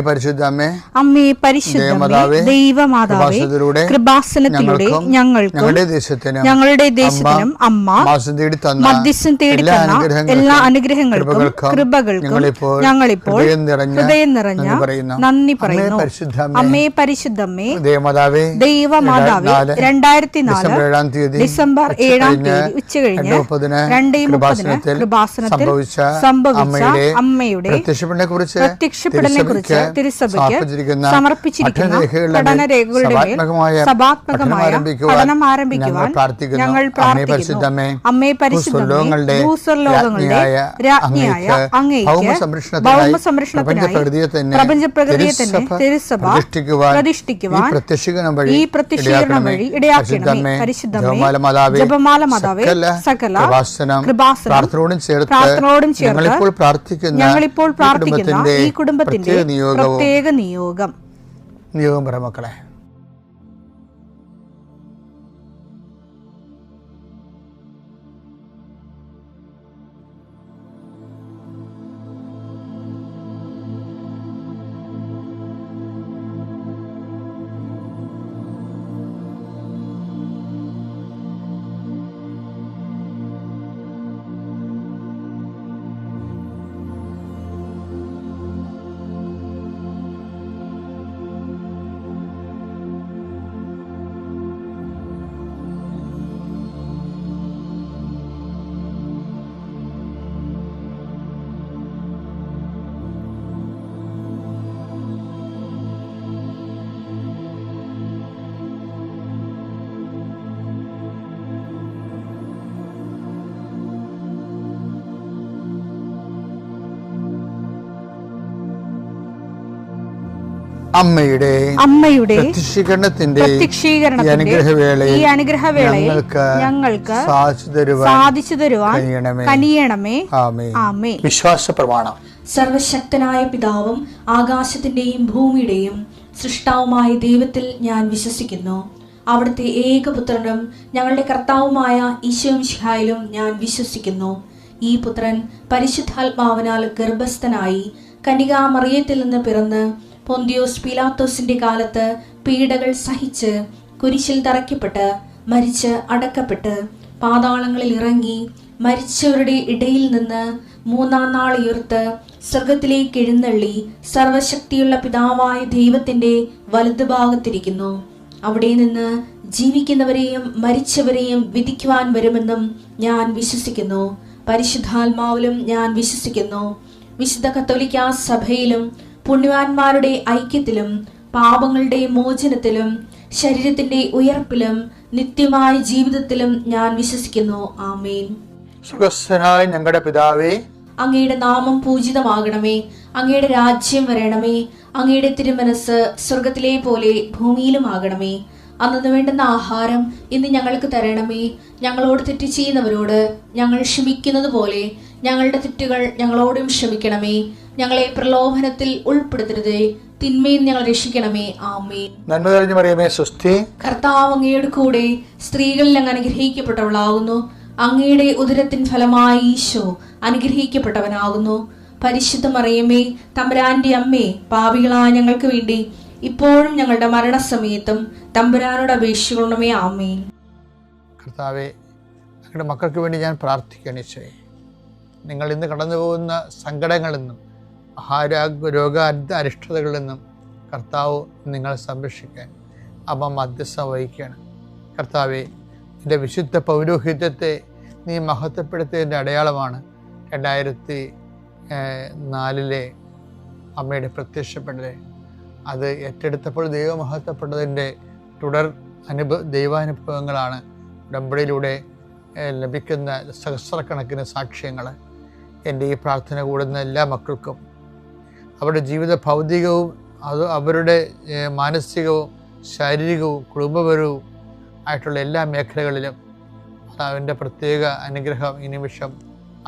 പരിശുദ്ധമ്മേ, അമ്മേ പരിശുദ്ധമേ, ദൈവമാതാവേ, കൃപാസനത്തിലൂടെ ഞങ്ങളുടെ ദേശത്തിനും അമ്മ മധ്യസ്ഥം തേടി തന്ന എല്ലാ അനുഗ്രഹങ്ങൾക്കും കൃപകൾക്കും ഞങ്ങളിപ്പോൾ ഹൃദയം നിറഞ്ഞ നന്ദി പറയുന്നു. അമ്മേ പരിശുദ്ധമ്മേ, ദൈവമാതാവേ, 2004 ഡിസംബർ 7 ഉച്ചകഴിഞ്ഞ് 2:30 കൃപാസനത്തിൽ സംഭവിച്ച അമ്മയുടെ പ്രത്യക്ഷപ്പെടലിനെ കുറിച്ച് തിരുസഭയ്ക്ക് സമർപ്പിച്ചിരിക്കുന്ന പഠനരേഖകളുടെ മേൽ സഭാത്മകമായ പഠനം ആരംഭിക്കുവാൻ ഞങ്ങൾ പ്രാർത്ഥിക്കുന്നു. അമ്മേ പരിശുദ്ധമേ, ഭൂസ്വർലോകങ്ങളുടെ രാജ്ഞിയായ അങ്ങേയ്ക്ക് ഭൗമസംരക്ഷണത്തിനായി പ്രപഞ്ചപ്രകൃതിയെ തന്നെ തിരുസഭ പ്രതിഷ്ഠിക്കുവാൻ ഈ പ്രത്യക്ഷീകരണം വഴി ഇടയാക്കണമേ. പരിശുദ്ധമേ, ജപമാല മാതാവേ, സകല കൃപാസനം പ്രാർത്ഥനയോടും ചേർത്ത് ഞങ്ങളിപ്പോൾ പ്രാർത്ഥിക്കുന്ന ഈ കുടുംബത്തിന്റെ പ്രത്യേക നിയോഗം മക്കളെ. അമ്മയുടെ പ്രത്യക്ഷീകരണത്തിന്റെ ഈ അനുഗ്രഹവേളയിൽ ഞങ്ങൾക്ക് സാധിച്ചു തരുവാൻ കനിയണമേ. ആമേൻ. വിശ്വാസ പ്രമാണം. സർവശക്തനായ പിതാവും ആകാശത്തിന്റെയും ഭൂമിയുടെയും സൃഷ്ടാവുമായ ദൈവത്തിൽ ഞാൻ വിശ്വസിക്കുന്നു. അവിടുത്തെ ഏകപുത്രനും ഞങ്ങളുടെ കർത്താവുമായ ഈശോമിശിഹായിലും ഞാൻ വിശ്വസിക്കുന്നു. ഈ പുത്രൻ പരിശുദ്ധാത്മാവിനാൽ ഗർഭസ്ഥനായി കന്യകാമറിയത്തിൽ നിന്ന് പിറന്ന് പൊന്തിയോസ് പീലാത്തോസിന്റെ കാലത്ത് പീഡകൾ സഹിച്ച് കുരിശിൽ തറയ്ക്കപ്പെട്ട് മരിച്ച് അടക്കപ്പെട്ട് പാതാളങ്ങളിൽ ഇറങ്ങി മരിച്ചവരുടെ ഇടയിൽ നിന്ന് 3-ാം നാൾ ഉയർത്ത് സ്വർഗത്തിലേക്ക് എഴുന്നള്ളി സർവശക്തിയുള്ള പിതാവായ ദൈവത്തിന്റെ വലതുഭാഗത്തിരിക്കുന്നു. അവിടെ നിന്ന് ജീവിക്കുന്നവരെയും മരിച്ചവരെയും വിധിക്കുവാൻ വരുമെന്നും ഞാൻ വിശ്വസിക്കുന്നു. പരിശുദ്ധാത്മാവിലും ഞാൻ വിശ്വസിക്കുന്നു. വിശുദ്ധ കത്തോലിക്കാ സഭയിലും പുണ്യവാന്മാരുടെ ഐക്യത്തിലും പാപങ്ങളുടെ മോചനത്തിലും ശരീരത്തിന്റെ ഉയർപ്പിലും നിത്യമായ ജീവിതത്തിലും ഞാൻ വിശ്വസിക്കുന്നു. ആമേൻ. സുഖസ്ഥനായ ഞങ്ങളുടെ പിതാവേ, അങ്ങയുടെ നാമം പൂജിതമാകണമേ. അങ്ങയുടെ രാജ്യം വരണമേ. അങ്ങയുടെ തിരുമനസ് സ്വർഗത്തിലെ പോലെ ഭൂമിയിലും ആകണമേ. അന്നു വേണ്ടുന്ന ആഹാരം ഇന്ന് ഞങ്ങൾക്ക് തരണമേ. ഞങ്ങളോട് തെറ്റ് ചെയ്യുന്നവരോട് ഞങ്ങൾ ക്ഷമിക്കുന്നത് പോലെ ഞങ്ങളുടെ തെറ്റുകൾ ഞങ്ങളോടും ക്ഷമിക്കണമേ. ഞങ്ങളെ പ്രലോഭനത്തിൽ ഉൾപ്പെടുത്തരുതേ, തിന്മയിൽ ഞങ്ങൾ രക്ഷിക്കണമേ. ആമേൻ. നന്മ നിറഞ്ഞ മറിയമേ, സ്വസ്തി. കർത്താവ് അങ്ങയുടെ കൂടെ സ്ത്രീകളിൽ അങ്ങ് അനുഗ്രഹിക്കപ്പെട്ടവളാകുന്നു. അങ്ങയുടെ ഉദരത്തിൻ ഫലമായി ഈശോ അനുഗ്രഹിക്കപ്പെട്ടവനാകുന്നു. പരിശുദ്ധ മറിയമേ, തമ്പുരാന്റെ അമ്മേ, പാപികളായ ഞങ്ങൾക്ക് വേണ്ടി ഇപ്പോഴും ഞങ്ങളുടെ മരണസമയത്തും തമ്പുരാനോട് അപേക്ഷിക്കണമേ. ആമേൻ. കർത്താവേ, ഞങ്ങളുടെ മക്കൾക്ക് വേണ്ടി ഞാൻ പ്രാർത്ഥിക്കണേ. നിങ്ങൾ ഇന്ന് കടന്നു പോകുന്ന സങ്കടങ്ങളിൽ നിന്നും രോഗ അരിഷ്ടതകളിൽ നിന്നും കർത്താവ് നിങ്ങളെ സംരക്ഷിക്കാൻ അമ്മ മധ്യസ്ഥം വഹിക്കുകയാണ്. കർത്താവെ, എൻ്റെ വിശുദ്ധ പൗരോഹിത്യത്തെ നീ മഹത്വപ്പെടുത്തിയതിൻ്റെ അടയാളമാണ് 2004 അമ്മയുടെ പ്രത്യക്ഷപ്പെടൽ. അത് ഏറ്റെടുത്തപ്പോൾ ദൈവം മഹത്വപ്പെട്ടതിൻ്റെ തുടർ ദൈവാനുഭവങ്ങളാണ് ഉടമ്പടിയിലൂടെ ലഭിക്കുന്ന സഹസ്രക്കണക്കിന് സാക്ഷ്യങ്ങൾ. എൻ്റെ ഈ പ്രാർത്ഥന കൂടുന്ന എല്ലാ മക്കൾക്കും അവരുടെ ജീവിത ഭൗതികവും അവരുടെ മാനസികവും ശാരീരികവും കുടുംബപരവും ആയിട്ടുള്ള എല്ലാ മേഖലകളിലും അതിൻ്റെ പ്രത്യേക അനുഗ്രഹം ഈ നിമിഷം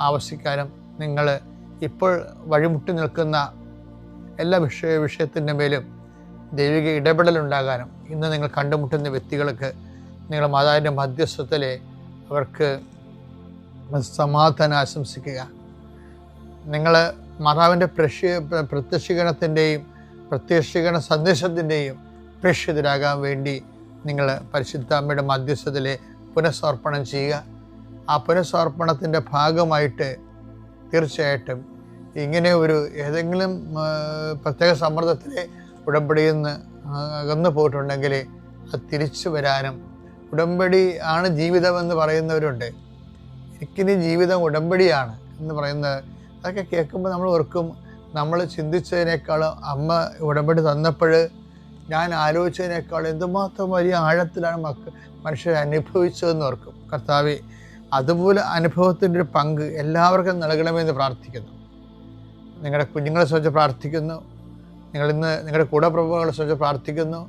ആവശ്യിക്കാനും നിങ്ങൾ ഇപ്പോൾ വഴിമുട്ടി നിൽക്കുന്ന എല്ലാ വിഷയത്തിൻ്റെ മേലും ദൈവിക ഇടപെടലുണ്ടാകാനും ഇന്ന് നിങ്ങൾ കണ്ടുമുട്ടുന്ന വ്യക്തികൾക്ക് നിങ്ങളുടെ മാതാവിൻ്റെ മധ്യസ്ഥത്തിലെ അവർക്ക് സമാധാനം ആശംസിക്കുക. നിങ്ങൾ മാതാവിൻ്റെ പ്രത്യക്ഷീകരണത്തിൻ്റെയും പ്രത്യക്ഷീകരണ സന്ദേശത്തിൻ്റെയും പ്രേക്ഷിതരാകാൻ വേണ്ടി നിങ്ങൾ പരിശുദ്ധ അമ്മയുടെ മധ്യസ്ഥതയിൽ പുനഃസമർപ്പണം ചെയ്യുക. ആ പുനഃസമർപ്പണത്തിൻ്റെ ഭാഗമായിട്ട് തീർച്ചയായിട്ടും ഇങ്ങനെ ഒരു ഏതെങ്കിലും പ്രത്യേക സമ്മർദ്ദത്തിലെ ഉടമ്പടിയിൽ നിന്ന് അകന്നു പോയിട്ടുണ്ടെങ്കിൽ അത് തിരിച്ചു വരാനും, ഉടമ്പടി ആണ് ജീവിതമെന്ന് പറയുന്നവരുണ്ട്. എനിക്കിനി ജീവിതം ഉടമ്പടിയാണ് എന്ന് പറയുന്നത്, അതൊക്കെ കേൾക്കുമ്പോൾ നമ്മൾ ഓർക്കും, നമ്മൾ ചിന്തിച്ചതിനേക്കാളും അമ്മ ഉടമ്പടി തന്നപ്പോൾ ഞാൻ ആലോചിച്ചതിനേക്കാളും എന്തുമാത്രം വലിയ ആഴത്തിലാണ് മനുഷ്യർ അനുഭവിച്ചതെന്ന് ഓർക്കും. കർത്താവേ, അതുപോലെ അനുഭവത്തിൻ്റെ ഒരു പങ്ക് എല്ലാവർക്കും നൽകണമെന്ന് പ്രാർത്ഥിക്കുന്നു. നിങ്ങളുടെ കുഞ്ഞുങ്ങളെ സംബന്ധിച്ച് പ്രാർത്ഥിക്കുന്നു. നിങ്ങളിന്ന് നിങ്ങളുടെ കൂടപ്രഭുക്കളെ സംബന്ധിച്ച് പ്രാർത്ഥിക്കുന്നു.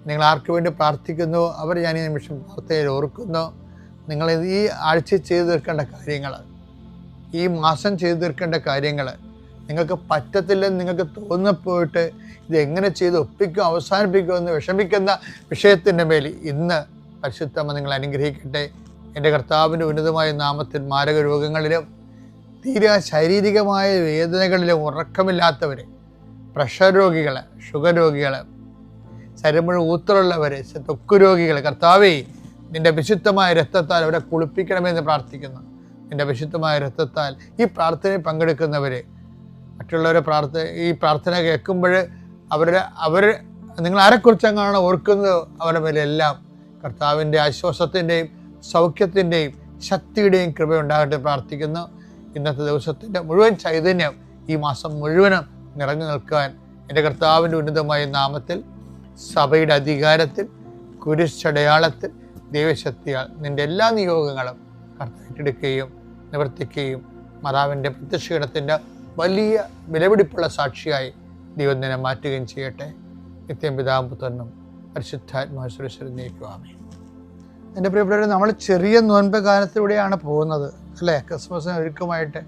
നിങ്ങൾ ആർക്ക് വേണ്ടി പ്രാർത്ഥിക്കുന്നു അവർ ഞാൻ ഈ നിമിഷം പ്രാർത്ഥനയിൽ ഓർക്കുന്നു. നിങ്ങൾ ഈ ആഴ്ച ചെയ്തു തീർക്കേണ്ട കാര്യങ്ങൾ, ഈ മാസം ചെയ്തു തീർക്കേണ്ട കാര്യങ്ങൾ, നിങ്ങൾക്ക് പറ്റത്തില്ലെന്ന് നിങ്ങൾക്ക് തോന്നിപ്പോയിട്ട് ഇതെങ്ങനെ ചെയ്ത് ഒപ്പിക്കും അവസാനിപ്പിക്കുമെന്ന് വിഷമിക്കുന്ന വിഷയത്തിൻ്റെ മേൽ ഇന്ന് പരിശുദ്ധമ്മ നിങ്ങൾ അനുഗ്രഹിക്കട്ടെ. എൻ്റെ കർത്താവിൻ്റെ ഉന്നതമായ നാമത്തിൽ മാരക രോഗങ്ങളിലും തീരെ ശാരീരികമായ വേദനകളിലും ഉറക്കമില്ലാത്തവർ, പ്രഷർ രോഗികൾ, ഷുഗർ രോഗികൾ, ശരീരം മുഴുവൻ ഊത്തറുള്ളവർ, ത്വക്ക് രോഗികൾ, കർത്താവേ നിൻ്റെ വിശുദ്ധമായ രക്തത്താൽ അവരെ കുളിപ്പിക്കണമെന്ന് പ്രാർത്ഥിക്കുന്നു. നിൻ്റെ വിശുദ്ധമായ രക്തത്താൽ ഈ പ്രാർത്ഥനയിൽ പങ്കെടുക്കുന്നവർ, മറ്റുള്ളവരെ ഈ പ്രാർത്ഥന കേൾക്കുമ്പോൾ അവർ നിങ്ങൾ ആരെക്കുറിച്ചെങ്ങാണ് ഓർക്കുന്നത് അവരുടെ മേലെല്ലാം കർത്താവിൻ്റെ ആശ്വാസത്തിൻ്റെയും സൗഖ്യത്തിൻ്റെയും ശക്തിയുടെയും കൃപയുണ്ടാകട്ടെ പ്രാർത്ഥിക്കുന്നു. ഇന്നത്തെ ദിവസത്തിൻ്റെ മുഴുവൻ ചൈതന്യം ഈ മാസം മുഴുവനും നിറഞ്ഞു നിൽക്കാൻ എൻ്റെ കർത്താവിൻ്റെ ഉന്നതമായ നാമത്തിൽ, സഭയുടെ അധികാരത്തിൽ, കുരിശടയാളത്തിൽ, ദൈവശക്തിയാൽ നിൻ്റെ എല്ലാ നിയോഗങ്ങളും കർത്താവെടുക്കുകയും നിവർത്തിക്കുകയും മാതാവിൻ്റെ പ്രത്യക്ഷീകരണത്തിൻ്റെ വലിയ വിലപിടിപ്പുള്ള സാക്ഷിയായി ദൈവം നിന്നെ മാറ്റുകയും ചെയ്യട്ടെ. നിത്യം പിതാവും പുത്രനും പരിശുദ്ധാത്മാശ്വരേശ്വരൻ നയിക്കുവാമേ. എൻ്റെ പ്രിയപ്പെട്ടവർ, നമ്മൾ ചെറിയ നോൻപ് കാലത്തിലൂടെയാണ് പോകുന്നത് അല്ലേ? ക്രിസ്മസിന് ഒരുക്കമായിട്ട്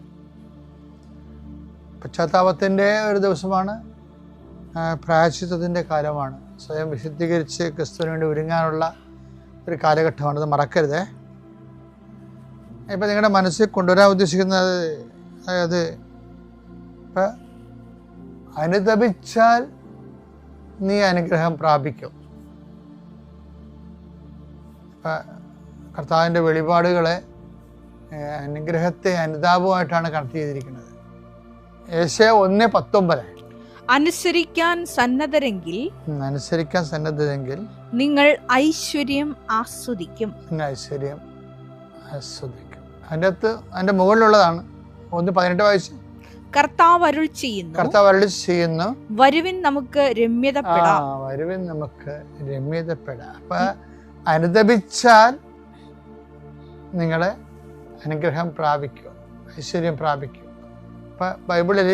പശ്ചാത്താപത്തിൻ്റെ ഒരു ദിവസമാണ്, പ്രായശ്ചിത്തത്തിൻ്റെ കാലമാണ്, സ്വയം വിശുദ്ധീകരിച്ച് ക്രിസ്തുവിന് വേണ്ടി ഒരുങ്ങാനുള്ള ഒരു കാലഘട്ടമാണ്. അത് മറക്കരുതേ. ഇപ്പം നിങ്ങളുടെ മനസ്സിൽ കൊണ്ടുവരാൻ ഉദ്ദേശിക്കുന്നത്, അതായത് ഇപ്പം അനുതപിച്ചാൽ നീ അനുഗ്രഹം പ്രാപിക്കും. ഇപ്പം കർത്താവിൻ്റെ വെളിപാടുകളെ അനുഗ്രഹത്തെ അനുതാപമായിട്ടാണ് കണക്ട് ചെയ്തിരിക്കുന്നത്. യേശയ്യാ 1:19 അനുസരിക്കാൻ സന്നദ്ധരെങ്കിൽ നിങ്ങൾ ഐശ്വര്യം ആസ്വദിക്കും. അതിൻ്റെ മുകളിലുള്ളതാണ് 1:18 വായിച്ചു. കർത്താവ് അരുൾ ചെയ്യുന്നു, വരുവിൻ നമുക്ക് രമ്യതപ്പെടാം. അപ്പൊ അനുതപിച്ചാൽ നിങ്ങളെ അനുഗ്രഹം പ്രാപിക്കും, ഐശ്വര്യം പ്രാപിക്കും. അപ്പൊ ബൈബിളിൽ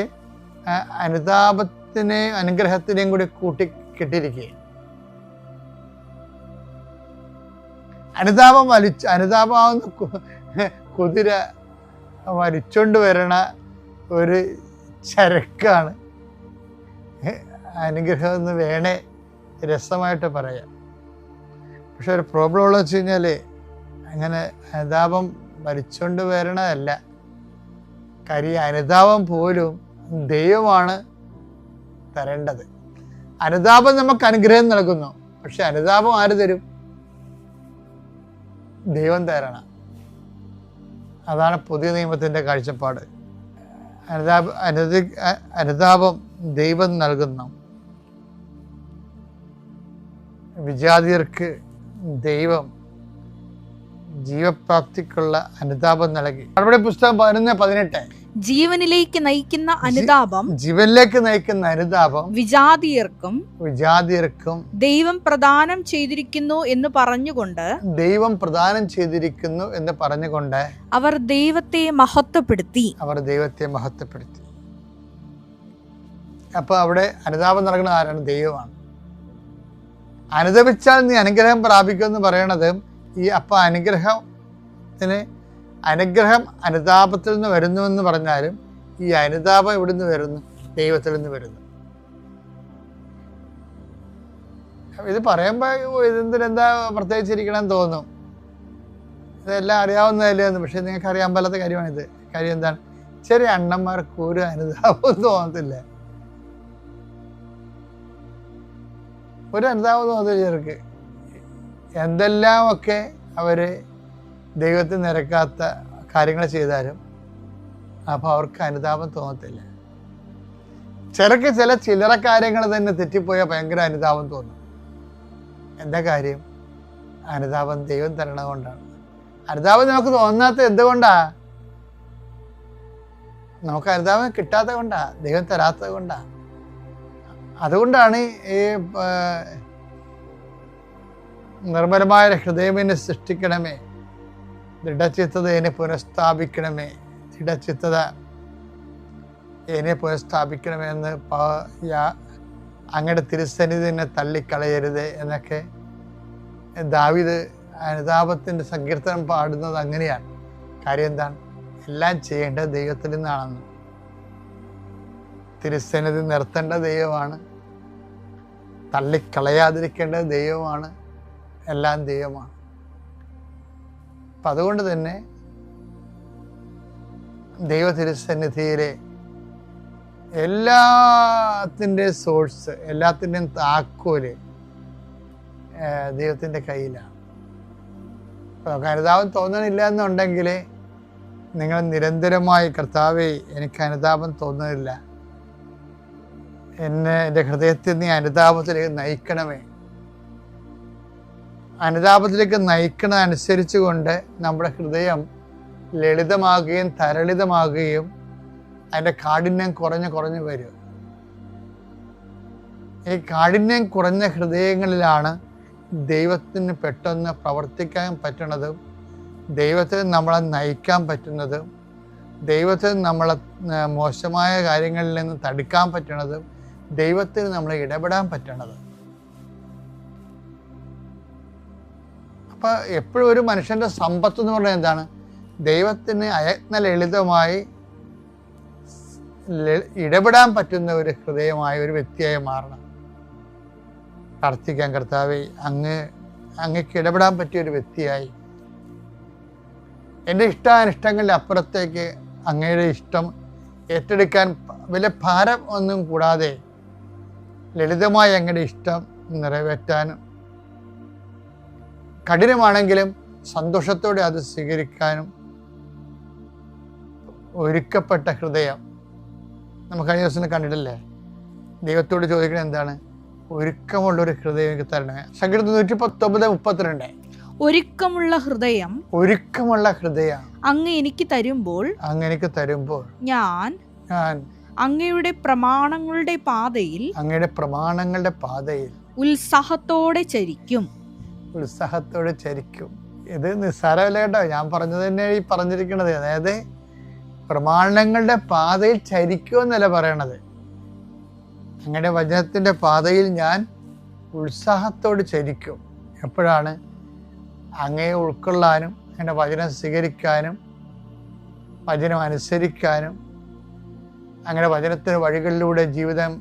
അനുതാപത്തിനെയും അനുഗ്രഹത്തിനെയും കൂടി കൂട്ടിക്കെട്ടിരിക്കുകയും, അനുതാപമാവുന്ന കുതിര വലിച്ചോണ്ട് വരണ ഒരു ചരക്കാണ് അനുഗ്രഹം എന്ന് വേണേ രസമായിട്ട് പറയാം. പക്ഷെ ഒരു പ്രോബ്ലം ഉള്ളത് വെച്ച് കഴിഞ്ഞാൽ അങ്ങനെ അനുതാപം വലിച്ചോണ്ട് വരണതല്ല. കാര്യം അനുതാപം പോലും ദൈവമാണ് തരേണ്ടത്. അനുതാപം നമുക്ക് അനുഗ്രഹം നൽകുന്നു, പക്ഷെ അനുതാപം ആര് തരും? ദൈവം തരണം. അതാണ് പുതിയ നിയമത്തിൻ്റെ കാഴ്ചപ്പാട്. അനുതാപം ദൈവം നൽകുന്നു. വിജാതിയർക്ക് ദൈവം ജീവപ്രാപ്തിക്കുള്ള അനുതാപം നൽകി. അവിടെ പുസ്തകം 11:18 ജീവനിലേക്ക് നയിക്കുന്ന അനുതാപം വിജാതിയർക്കും ദൈവം പ്രദാനം ചെയ്തിരിക്കുന്നു എന്ന് പറഞ്ഞുകൊണ്ട് അവർ ദൈവത്തെ മഹത്വപ്പെടുത്തി. അപ്പൊ അവിടെ അനുതാപം നൽകുന്ന ആരാണ്? ദൈവമാണ്. അനുദപിച്ചാൽ നീ അനുഗ്രഹം പ്രാപിക്കുമെന്ന് പറയണത് അനുഗ്രഹം അനുതാപത്തിൽ നിന്ന് വരുന്നുവെന്ന് പറഞ്ഞാലും ഈ അനുതാപം എവിടുന്ന് വരുന്നു? ദൈവത്തിൽ നിന്ന് വരുന്നു. ഇത് പറയുമ്പോൾ ഇതെന്താ പ്രത്യേകിച്ചിരിക്കണമെന്ന് തോന്നും. ഇതെല്ലാം അറിയാവുന്നതല്ലേ എന്ന്. പക്ഷെ നിങ്ങൾക്ക് അറിയാൻ പാലാത്ത കാര്യമാണിത്. കാര്യം എന്താണ്? ചെറിയ അണ്ണന്മാർക്ക് ഒരു അനുതാപം തോന്നത്തില്ല. ഒരു അനുതാപം തോന്നിയ ചിലർക്ക് എന്തെല്ലാമൊക്കെ അവർ ദൈവത്തിന് നിരക്കാത്ത കാര്യങ്ങൾ ചെയ്താലും അപ്പോൾ അവർക്ക് അനുതാപം തോന്നത്തില്ല. ചിലർക്ക് ചില്ലറ കാര്യങ്ങൾ തന്നെ തെറ്റിപ്പോയാൽ ഭയങ്കര അനുതാപം തോന്നും. എന്താ കാര്യം? അനുതാപം ദൈവം തരണത് കൊണ്ടാണ്. അനുതാപം നമുക്ക് തോന്നാത്ത എന്തുകൊണ്ടാ? നമുക്ക് അനുതാപം കിട്ടാത്ത കൊണ്ടാ, ദൈവം തരാത്തത് കൊണ്ടാ. അതുകൊണ്ടാണ് ഈ നിർമ്മലമായ ഹൃദയം എന്നെ സൃഷ്ടിക്കണമേ, ദൃഢചിത്തത എന്നെ പുനഃസ്ഥാപിക്കണമേ, ദൃഢചിത്തത എന്നെ പുനഃസ്ഥാപിക്കണമേ എന്ന് അങ്ങയുടെ തിരുസന്നിധി എന്നെ തള്ളിക്കളയരുത് എന്നൊക്കെ ദാവീദ് അനുതാപത്തിൻ്റെ സങ്കീർത്തനം പാടുന്നത് അങ്ങനെയാണ്. കാര്യം എന്താണ്? എല്ലാം ചെയ്യേണ്ടത് ദൈവത്തിൽ നിന്നാണെന്ന്. തിരുസന്നിധി നിർത്തേണ്ട ദൈവമാണ്, തള്ളിക്കളയാതിരിക്കേണ്ടത് ദൈവമാണ്, എല്ലാം ദൈവമാണ്. അപ്പം അതുകൊണ്ട് തന്നെ ദൈവ തിരുസന്നിധിയിലെ എല്ലാത്തിൻ്റെ സോഴ്സ്, എല്ലാത്തിൻ്റെയും താക്കോല് ദൈവത്തിൻ്റെ കയ്യിലാണ്. അപ്പോൾ അനുതാപം തോന്നണില്ല എന്നുണ്ടെങ്കിൽ നിങ്ങൾ നിരന്തരമായി കർത്താവേ എനിക്ക് അനുതാപം തോന്നുന്നില്ല, എൻ്റെ ഹൃദയത്തിൽ നീ അനുതാപത്തിലേക്ക് നയിക്കണമേ. അനുതാപത്തിലേക്ക് നയിക്കണതനുസരിച്ച് കൊണ്ട് നമ്മുടെ ഹൃദയം ലളിതമാകുകയും തരളിതമാകുകയും അതിൻ്റെ കാഠിന്യം കുറഞ്ഞു വരും. ഈ കാഠിന്യം കുറഞ്ഞ ഹൃദയങ്ങളിലാണ് ദൈവത്തിന് പെട്ടെന്ന് പ്രവർത്തിക്കാൻ പറ്റുന്നതും, ദൈവത്തിന് നമ്മളെ നയിക്കാൻ പറ്റുന്നതും, ദൈവത്തിന് നമ്മളെ മോശമായ കാര്യങ്ങളിൽ നിന്ന് തടുക്കാൻ പറ്റണതും, ദൈവത്തിന് നമ്മളെ ഇടപെടാൻ പറ്റണത്. അപ്പം എപ്പോഴും ഒരു മനുഷ്യൻ്റെ സമ്പത്ത് എന്ന് പറഞ്ഞാൽ എന്താണ്? ദൈവത്തിന് അയത്ന ലളിതമായി ഇടപെടാൻ പറ്റുന്ന ഒരു ഹൃദയമായ ഒരു വ്യക്തിയായി മാറണം. പ്രാർത്ഥിക്കാൻ, കർത്താവേ അങ്ങക്ക് ഇടപെടാൻ പറ്റിയ ഒരു വ്യക്തിയായി, എൻ്റെ ഇഷ്ടാനിഷ്ടങ്ങളുടെ അപ്പുറത്തേക്ക് അങ്ങയുടെ ഇഷ്ടം ഏറ്റെടുക്കാൻ വലിയ ഭാരം ഒന്നും കൂടാതെ ലളിതമായി അങ്ങയുടെ ഇഷ്ടം നിറവേറ്റാനും, കഠിനമാണെങ്കിലും സന്തോഷത്തോടെ അത് സ്വീകരിക്കാനും ഒരുക്കപ്പെട്ട ഹൃദയം. നമുക്ക് കഴിഞ്ഞ ദിവസം കണ്ടിട്ടില്ലേ? ദൈവത്തോട് ചോദിക്കണത് എന്താണ്? ഒരുക്കമുള്ളൊരു ഹൃദയം എനിക്ക് തരണമേ. സങ്കീർത്തനം 119:32. ഒരുക്കമുള്ള ഹൃദയം അങ്ങ് എനിക്ക് തരുമ്പോൾ ഞാൻ അങ്ങയുടെ പ്രമാണങ്ങളുടെ പാതയിൽ ഉത്സാഹത്തോടെ ചരിക്കും. ഇത് നിസ്സാരമല്ല കേട്ടോ, ഞാൻ പറഞ്ഞത് തന്നെ ഈ പറഞ്ഞിരിക്കണത്. അതായത് പ്രമാണങ്ങളുടെ പാതയിൽ ചരിക്കുമെന്നല്ല പറയണത്. അങ്ങയുടെ വചനത്തിൻ്റെ പാതയിൽ ഞാൻ ഉത്സാഹത്തോട് ചരിക്കും. എപ്പോഴാണ്? അങ്ങയെ ഉൾക്കൊള്ളാനും, അങ്ങയുടെ വചനം സ്വീകരിക്കാനും, വചനം അനുസരിക്കാനും, അങ്ങയുടെ വചനത്തിൻ്റെ വഴികളിലൂടെ ജീവിതം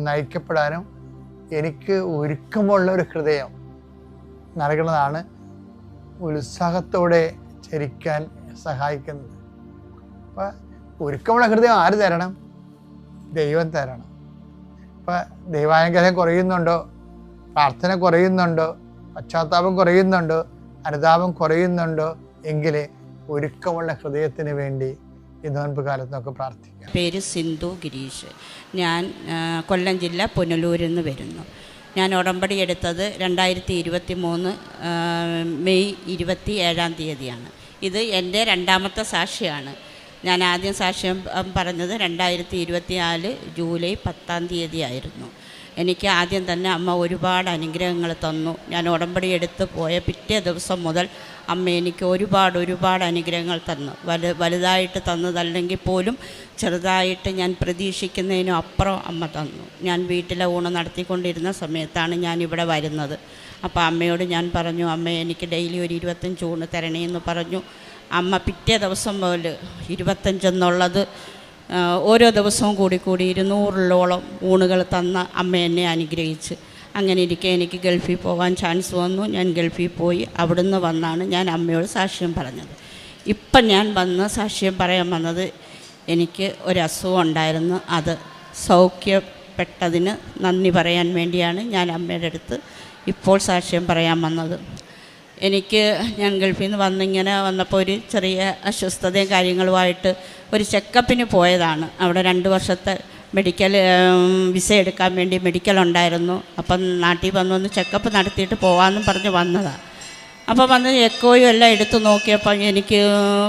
നയിക്കപ്പെടാനും എനിക്ക് ഒരുക്കമുള്ള ഒരു ഹൃദയം നൽകുന്നതാണ് ഉത്സാഹത്തോടെ ചരിക്കാൻ സഹായിക്കുന്നത്. അപ്പം ഒരുക്കമുള്ള ഹൃദയം ആര് തരണം? ദൈവം തരണം. അപ്പം ദൈവാനുഗ്രഹം കുറയുന്നുണ്ടോ? പ്രാർത്ഥന കുറയുന്നുണ്ടോ? പശ്ചാത്താപം കുറയുന്നുണ്ടോ? അനുതാപം കുറയുന്നുണ്ടോ? എങ്കിൽ ഒരുക്കമുള്ള ഹൃദയത്തിന് വേണ്ടി ഈ നോൻപ് കാലത്ത് നമുക്ക് പ്രാർത്ഥിക്കാം. പേര് സിന്ധു ഗിരീഷ്. ഞാൻ കൊല്ലം ജില്ല പുനലൂരിൽ നിന്ന് വരുന്നു. ഞാൻ ഉടമ്പടി എടുത്തത് 2023 മെയ് 27 ഇത് എൻ്റെ രണ്ടാമത്തെ സാക്ഷിയാണ്. ഞാൻ ആദ്യം സാക്ഷ്യം പറഞ്ഞത് 2024 ജൂലൈ 10 ആയിരുന്നു. എനിക്ക് ആദ്യം തന്നെ അമ്മ ഒരുപാട് അനുഗ്രഹങ്ങൾ തന്നു. ഞാൻ ഉടമ്പടി എടുത്ത് പോയ പിറ്റേ ദിവസം മുതൽ അമ്മ എനിക്ക് ഒരുപാട് അനുഗ്രഹങ്ങൾ തന്നു. വലുതായിട്ട് തന്നതല്ലെങ്കിൽ പോലും ചെറുതായിട്ട് ഞാൻ പ്രതീക്ഷിക്കുന്നതിനും അപ്പുറം അമ്മ തന്നു. ഞാൻ വീട്ടിലെ ഊണ് നടത്തിക്കൊണ്ടിരുന്ന സമയത്താണ് ഞാൻ ഇവിടെ വരുന്നത്. അപ്പോൾ അമ്മയോട് ഞാൻ പറഞ്ഞു, അമ്മ എനിക്ക് ഡെയിലി ഒരു 25 ഊണ് തരണേ എന്ന് പറഞ്ഞു. അമ്മ പിറ്റേ ദിവസം മുതൽ 25 എന്നുള്ളത് ഓരോ ദിവസവും കൂടി 200-ഓളം ഊണുകൾ തന്ന അമ്മ എന്നെ അനുഗ്രഹിച്ച്. അങ്ങനെ ഇരിക്കെ എനിക്ക് ഗൾഫിൽ പോകാൻ ചാൻസ് വന്നു. ഞാൻ ഗൾഫിൽ പോയി. അവിടുന്ന് വന്നാണ് ഞാൻ അമ്മയോട് സാക്ഷ്യം പറഞ്ഞത്. ഇപ്പം ഞാൻ സാക്ഷ്യം പറയാൻ വന്നത്, എനിക്ക് ഒരു അസുഖം ഉണ്ടായിരുന്നു. അത് രക്ഷപ്പെട്ടതിന് നന്ദി പറയാൻ വേണ്ടിയാണ് ഞാൻ അമ്മയുടെ അടുത്ത് ഇപ്പോൾ സാക്ഷ്യം പറയാൻ വന്നത്. ഞാൻ ഗൾഫിൽ നിന്ന് വന്നപ്പോൾ ഒരു ചെറിയ അസ്വസ്ഥതയും കാര്യങ്ങളുമായിട്ട് ഒരു ചെക്കപ്പിന് പോയതാണ്. അവിടെ 2 വർഷത്തെ മെഡിക്കൽ വിസ എടുക്കാൻ വേണ്ടി മെഡിക്കൽ ഉണ്ടായിരുന്നു. അപ്പം നാട്ടിൽ വന്നൊന്ന് ചെക്കപ്പ് നടത്തിയിട്ട് പോകാമെന്നും പറഞ്ഞ് വന്നതാണ്. അപ്പോൾ വന്ന് എക്കോയും എല്ലാം എടുത്ത് നോക്കിയപ്പോൾ എനിക്ക്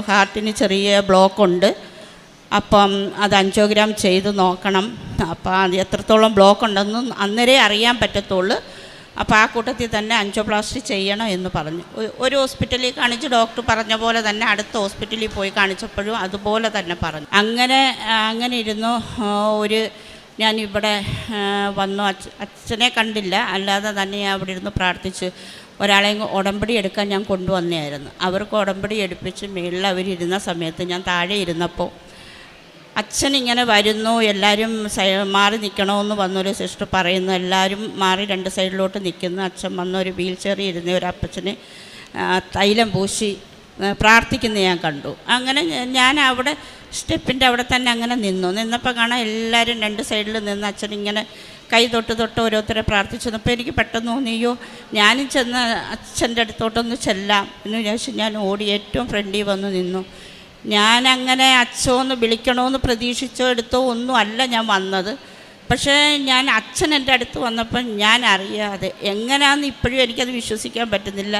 ഹാർട്ടിന് ചെറിയ ബ്ലോക്കുണ്ട്. അപ്പം അത് ആൻജിയോഗ്രാം ചെയ്ത് നോക്കണം. അപ്പോൾ അത് എത്രത്തോളം ബ്ലോക്ക് ഉണ്ടെന്ന് അന്നേരേ അറിയാൻ പറ്റത്തുള്ളൂ. അപ്പോൾ ആ കൂട്ടത്തിൽ തന്നെ ആൻജിയോപ്ലാസ്റ്റി ചെയ്യണം എന്ന് പറഞ്ഞു. ഒരു ഹോസ്പിറ്റലിൽ കാണിച്ച് ഡോക്ടർ പറഞ്ഞ പോലെ തന്നെ അടുത്ത ഹോസ്പിറ്റലിൽ പോയി കാണിച്ചപ്പോഴും അതുപോലെ തന്നെ പറഞ്ഞു. അങ്ങനെ ഇരുന്നു. ഞാനിവിടെ വന്നു. അച്ഛനെ കണ്ടില്ല, അല്ലാതെ തന്നെ അവിടെ ഇരുന്ന് പ്രാർത്ഥിച്ച് ഒരാളെ ഉടമ്പടി എടുക്കാൻ ഞാൻ കൊണ്ടുവന്നതായിരുന്നു. അവർക്ക് ഉടമ്പടി എടുപ്പിച്ച് മേളിൽ അവരിരുന്ന സമയത്ത് ഞാൻ താഴെ ഇരുന്നപ്പോൾ അച്ഛനിങ്ങനെ വരുന്നു, എല്ലാവരും മാറി നിൽക്കണമെന്ന് വന്നൊരു സിസ്റ്റർ പറയുന്നു. എല്ലാവരും മാറി 2 സൈഡിലോട്ട് നിൽക്കുന്നു. അച്ഛൻ വന്നൊരു വീൽ ചെയറിൽ ഇരുന്ന ഒരു അപ്പച്ചനെ തൈലം പൂശി പ്രാർത്ഥിക്കുന്ന ഞാൻ കണ്ടു. അങ്ങനെ ഞാൻ അവിടെ സ്റ്റെപ്പിൻ്റെ അവിടെ തന്നെ അങ്ങനെ നിന്നപ്പോൾ കാണാം എല്ലാവരും 2 സൈഡിൽ നിന്ന് അച്ഛൻ ഇങ്ങനെ കൈ തൊട്ട് ഓരോരുത്തരെ പ്രാർത്ഥിച്ചപ്പോൾ എനിക്ക് പെട്ടെന്ന് തോന്നിയോ ഞാനും ചെന്ന് അച്ഛൻ്റെ അടുത്തോട്ടൊന്ന് ചെല്ലാം എന്ന് വിചാരിച്ച് ഞാൻ ഓടി ഏറ്റവും ഫ്രണ്ടിൽ വന്ന് നിന്നു. ഞാനങ്ങനെ അച്ഛനൊന്ന് വിളിക്കണമെന്ന് പ്രതീക്ഷിച്ചോ എടുത്തോ ഒന്നും അല്ല ഞാൻ വന്നത്. പക്ഷേ അച്ഛൻ എൻ്റെ അടുത്ത് വന്നപ്പം ഞാൻ അറിയാതെ എങ്ങനെയാണെന്ന് ഇപ്പോഴും എനിക്കത് വിശ്വസിക്കാൻ പറ്റുന്നില്ല.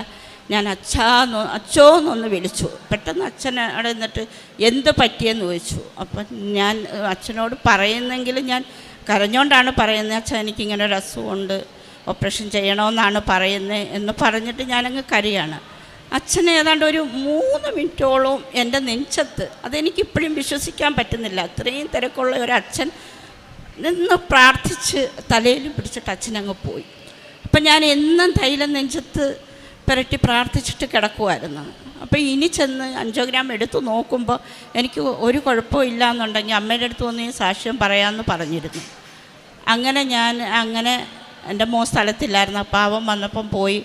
ഞാൻ അച്ഛോന്നൊന്ന് വിളിച്ചു. പെട്ടെന്ന് അച്ഛൻ അവിടെ നിന്നിട്ട് എന്ത് പറ്റിയെന്ന് ചോദിച്ചു. അപ്പം ഞാൻ അച്ഛനോട് പറയുന്നെങ്കിലും ഞാൻ കരഞ്ഞുകൊണ്ടാണ് പറയുന്നത്, അച്ഛൻ എനിക്കിങ്ങനെ ഒരു അസുഖമുണ്ട്, ഓപ്പറേഷൻ ചെയ്യണമെന്നാണ് പറയുന്നത് എന്ന് പറഞ്ഞിട്ട് ഞാനങ്ങ് കരയാണ്. അച്ഛൻ ഏതാണ്ട് ഒരു 3 മിനിറ്റോളം എൻ്റെ നെഞ്ചത്ത്, അതെനിക്കിപ്പോഴും വിശ്വസിക്കാൻ പറ്റുന്നില്ല. അത്രയും തിരക്കുള്ള ഒരച്ഛൻ നിന്ന് പ്രാർത്ഥിച്ച് തലയിലും പിടിച്ചിട്ട് അച്ഛനങ്ങ് പോയി. അപ്പം ഞാൻ എന്നും തൈലം നെഞ്ചത്ത് പുരട്ടി പ്രാർത്ഥിച്ചിട്ട് കിടക്കുമായിരുന്നു. അപ്പോൾ ഇനി ചെന്ന് ആൻജിയോഗ്രാം എടുത്ത് നോക്കുമ്പോൾ എനിക്ക് ഒരു കുഴപ്പമില്ല എന്നുണ്ടെങ്കിൽ അമ്മയുടെ അടുത്ത് വന്ന് സാക്ഷ്യം പറയാമെന്ന് പറഞ്ഞിരുന്നു. അങ്ങനെ എൻ്റെ മോൻ സ്ഥലത്തില്ലായിരുന്നു. അപ്പോൾ അവൻ വന്നപ്പം പോയി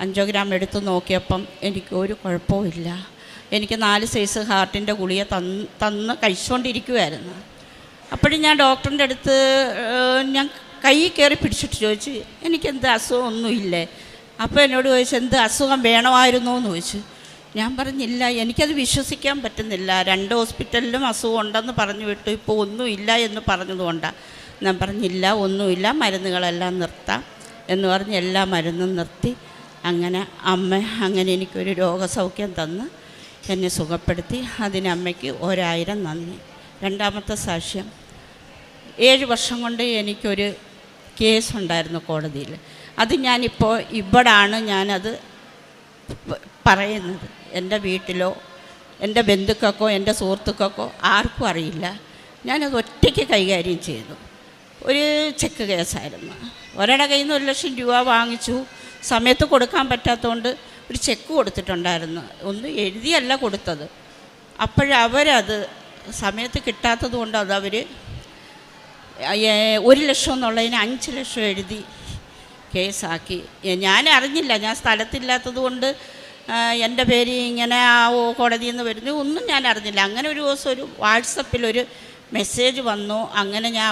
ആൻജിയോഗ്രാം എടുത്ത് നോക്കിയപ്പം എനിക്ക് ഒരു കുഴപ്പമില്ല. എനിക്ക് 4 സൈസ് ഹാർട്ടിൻ്റെ ഗുളിക തന്ന് കഴിച്ചുകൊണ്ടിരിക്കുമായിരുന്നു. അപ്പോഴും ഞാൻ ഡോക്ടറിൻ്റെ അടുത്ത് ഞാൻ കൈ കയറി പിടിച്ചിട്ട് ചോദിച്ചു, എനിക്കെന്ത് അസുഖമൊന്നുമില്ലേ? അപ്പോൾ എന്നോട് ചോദിച്ചു, എന്ത് അസുഖം വേണമായിരുന്നോ എന്ന് ചോദിച്ചു. ഞാൻ പറഞ്ഞില്ല, എനിക്കത് വിശ്വസിക്കാൻ പറ്റുന്നില്ല. 2 ഹോസ്പിറ്റലിലും അസുഖം ഉണ്ടെന്ന് പറഞ്ഞു വിട്ടു, ഇപ്പോൾ ഒന്നുമില്ല എന്ന് പറഞ്ഞതുകൊണ്ടാണ്. ഞാൻ പറഞ്ഞില്ല, ഒന്നുമില്ല, മരുന്നുകളെല്ലാം നിർത്താം എന്ന് പറഞ്ഞ് എല്ലാ മരുന്നും നിർത്തി. അങ്ങനെ എനിക്കൊരു രോഗസൗഖ്യം തന്ന് എന്നെ സുഖപ്പെടുത്തി. അതിന് അമ്മയ്ക്ക് 1000 നന്ദി. രണ്ടാമത്തെ സാക്ഷ്യം, 7 വർഷം കൊണ്ട് എനിക്കൊരു കേസുണ്ടായിരുന്നു കോടതിയിൽ. അത് ഞാനിപ്പോൾ ഇവിടാണ് ഞാനത് പറയുന്നത്. എൻ്റെ വീട്ടിലോ എൻ്റെ ബന്ധുക്കൾക്കോ എൻ്റെ സുഹൃത്തുക്കൾക്കോ ആർക്കും അറിയില്ല. ഞാനത് ഒറ്റയ്ക്ക് കൈകാര്യം ചെയ്തു. ഒരു ചെക്ക് കേസായിരുന്നു. ഒരാളുടെ കയ്യിൽ നിന്ന് 1 ലക്ഷം രൂപ വാങ്ങിച്ചു. സമയത്ത് കൊടുക്കാൻ പറ്റാത്തതുകൊണ്ട് ഒരു ചെക്ക് കൊടുത്തിട്ടുണ്ടായിരുന്നു. ഒന്നും എഴുതിയല്ല കൊടുത്തത്. അപ്പോഴവരത് സമയത്ത് കിട്ടാത്തത് കൊണ്ട് അവർ 1 ലക്ഷം എന്നുള്ളതിന് 5 ലക്ഷം എഴുതി കേസാക്കി. ഞാൻ അറിഞ്ഞില്ല, ഞാൻ സ്ഥലത്തില്ലാത്തത് കൊണ്ട് എൻ്റെ പേര് ഇങ്ങനെ കോടതിയിൽ നിന്ന് വരുന്നു ഒന്നും ഞാൻ അറിഞ്ഞില്ല. അങ്ങനെ ഒരു ദിവസം ഒരു വാട്സപ്പിലൊരു മെസ്സേജ് വന്നു. അങ്ങനെ ഞാൻ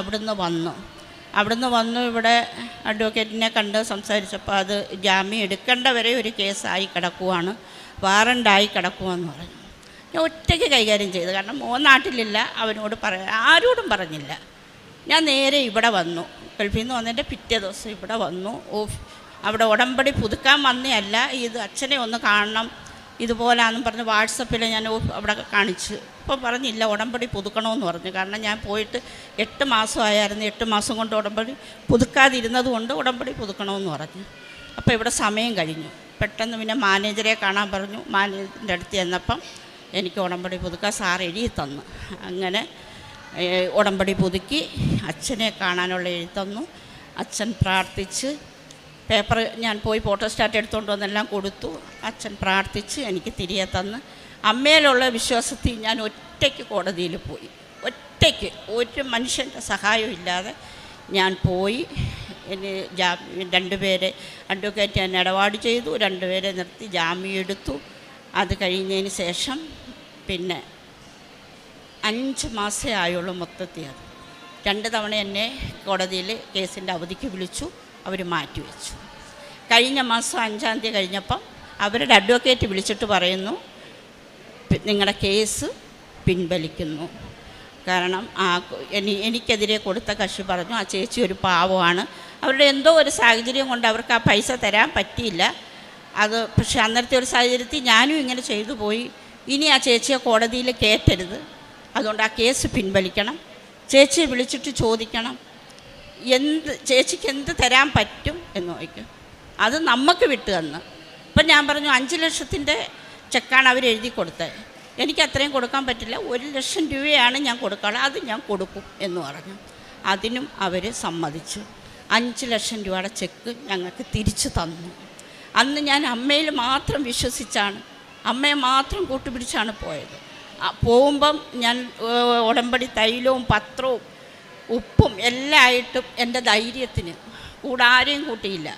അവിടുന്ന് വന്നു ഇവിടെ അഡ്വക്കേറ്റിനെ കണ്ട് സംസാരിച്ചപ്പോൾ അത് ജാമ്യം എടുക്കേണ്ട വരെ ഒരു കേസായി കിടക്കുവാണ്, വാറണ്ടായി കിടക്കുവാന്ന് പറഞ്ഞു. ഞാൻ ഒറ്റയ്ക്ക് കൈകാര്യം ചെയ്തു. കാരണം മോൻ നാട്ടിലില്ല, അവനോട് ആരോടും പറഞ്ഞില്ല. ഞാൻ നേരെ ഇവിടെ വന്നു. ഗൾഫിൽ നിന്ന് വന്നതിൻ്റെ പിറ്റേ ദിവസം ഇവിടെ വന്നു. അവിടെ ഉടമ്പടി പുതുക്കാൻ വന്നതല്ല, ഇത് അച്ഛനെ ഒന്ന് കാണണം ഇതുപോലാണെന്നും പറഞ്ഞ് വാട്സപ്പിൽ ഞാൻ അവിടെ കാണിച്ച്. ഇപ്പോൾ പറഞ്ഞില്ല, ഉടമ്പടി പുതുക്കണമെന്ന് പറഞ്ഞു. കാരണം ഞാൻ പോയിട്ട് 8 മാസമായിരുന്നു. 8 മാസം കൊണ്ട് ഉടമ്പടി പുതുക്കാതിരുന്നത് കൊണ്ട് ഉടമ്പടി പുതുക്കണമെന്ന് പറഞ്ഞു. അപ്പോൾ ഇവിടെ സമയം കഴിഞ്ഞു. പെട്ടെന്ന് പിന്നെ മാനേജറെ കാണാൻ പറഞ്ഞു. മാനേജറിൻ്റെ അടുത്ത് ചെന്നപ്പം എനിക്ക് ഉടമ്പടി പുതുക്കാൻ സാർ എഴുതി തന്നു. അങ്ങനെ ഉടമ്പടി പുതുക്കി അച്ഛനെ കാണാനുള്ള എഴുതി തന്നു. അച്ഛൻ പ്രാർത്ഥിച്ച് പേപ്പർ ഞാൻ പോയി ഫോട്ടോസ്റ്റാറ്റ് എടുത്തുകൊണ്ട് വന്നെല്ലാം കൊടുത്തു. അച്ഛൻ പ്രാർത്ഥിച്ച് എനിക്ക് തിരികെ തന്ന് അമ്മയിലുള്ള വിശ്വാസത്തിൽ ഞാൻ ഒറ്റയ്ക്ക് കോടതിയിൽ പോയി. ഒറ്റയ്ക്ക്, ഒരു മനുഷ്യൻ്റെ സഹായം ഇല്ലാതെ ഞാൻ പോയി. എന്നെ 2 പേരെ അഡ്വക്കേറ്റ് എന്നെ ഇടപാട് ചെയ്തു. 2 പേരെ നിർത്തി ജാമ്യം എടുത്തു. അത് കഴിഞ്ഞതിന് ശേഷം പിന്നെ 5 മാസമേ ആയുള്ളൂ മൊത്തത്തിൽ. അത് 2 തവണ എന്നെ കോടതിയിൽ കേസിൻ്റെ അവധിക്ക് വിളിച്ചു, അവർ മാറ്റിവെച്ചു. കഴിഞ്ഞ മാസം 5-ാം തീയതി കഴിഞ്ഞപ്പം അവരുടെ അഡ്വക്കേറ്റ് വിളിച്ചിട്ട് പറയുന്നു, നിങ്ങളുടെ കേസ് പിൻവലിക്കുന്നു. കാരണം എനിക്കെതിരെ കൊടുത്ത കക്ഷി പറഞ്ഞു ആ ചേച്ചി ഒരു പാവമാണ്, അവരുടെ എന്തോ ഒരു സാഹചര്യം കൊണ്ട് അവർക്ക് ആ പൈസ തരാൻ പറ്റിയില്ല. അത് പക്ഷേ അന്നത്തെ ഒരു സാഹചര്യത്തിൽ ഞാനും ഇങ്ങനെ ചെയ്തു പോയി. ഇനി ആ ചേച്ചിയെ കോടതിയിൽ കയറ്റരുത്, അതുകൊണ്ട് ആ കേസ് പിൻവലിക്കണം. ചേച്ചിയെ വിളിച്ചിട്ട് ചോദിക്കണം ചേച്ചിക്ക് എന്ത് തരാൻ പറ്റും എന്ന് ചോദിക്കും. അത് നമുക്ക് വിട്ടു തന്ന്. ഇപ്പം ഞാൻ പറഞ്ഞു 5 ലക്ഷത്തിൻ്റെ ചെക്കാണ് അവർ എഴുതി കൊടുത്തത്, എനിക്ക് അത്രയും കൊടുക്കാൻ പറ്റില്ല, 1 ലക്ഷം രൂപയാണ് ഞാൻ കൊടുക്കാനുള്ളത്, അത് ഞാൻ കൊടുക്കും എന്ന് പറഞ്ഞു. അതിനും അവർ സമ്മതിച്ചു. 5 ലക്ഷം രൂപയുടെ ചെക്ക് ഞങ്ങൾക്ക് തിരിച്ചു തന്നു. അന്ന് ഞാൻ അമ്മയിൽ മാത്രം വിശ്വസിച്ചാണ്, അമ്മയെ മാത്രം കൂട്ടുപിടിച്ചാണ് പോയത്. പോകുമ്പം ഞാൻ ഉടമ്പടി തൈലവും പത്രവും ഉപ്പും എല്ലാം ആയിട്ടും എൻ്റെ ധൈര്യത്തിന് കൂടെ ആരെയും കൂട്ടിയില്ല.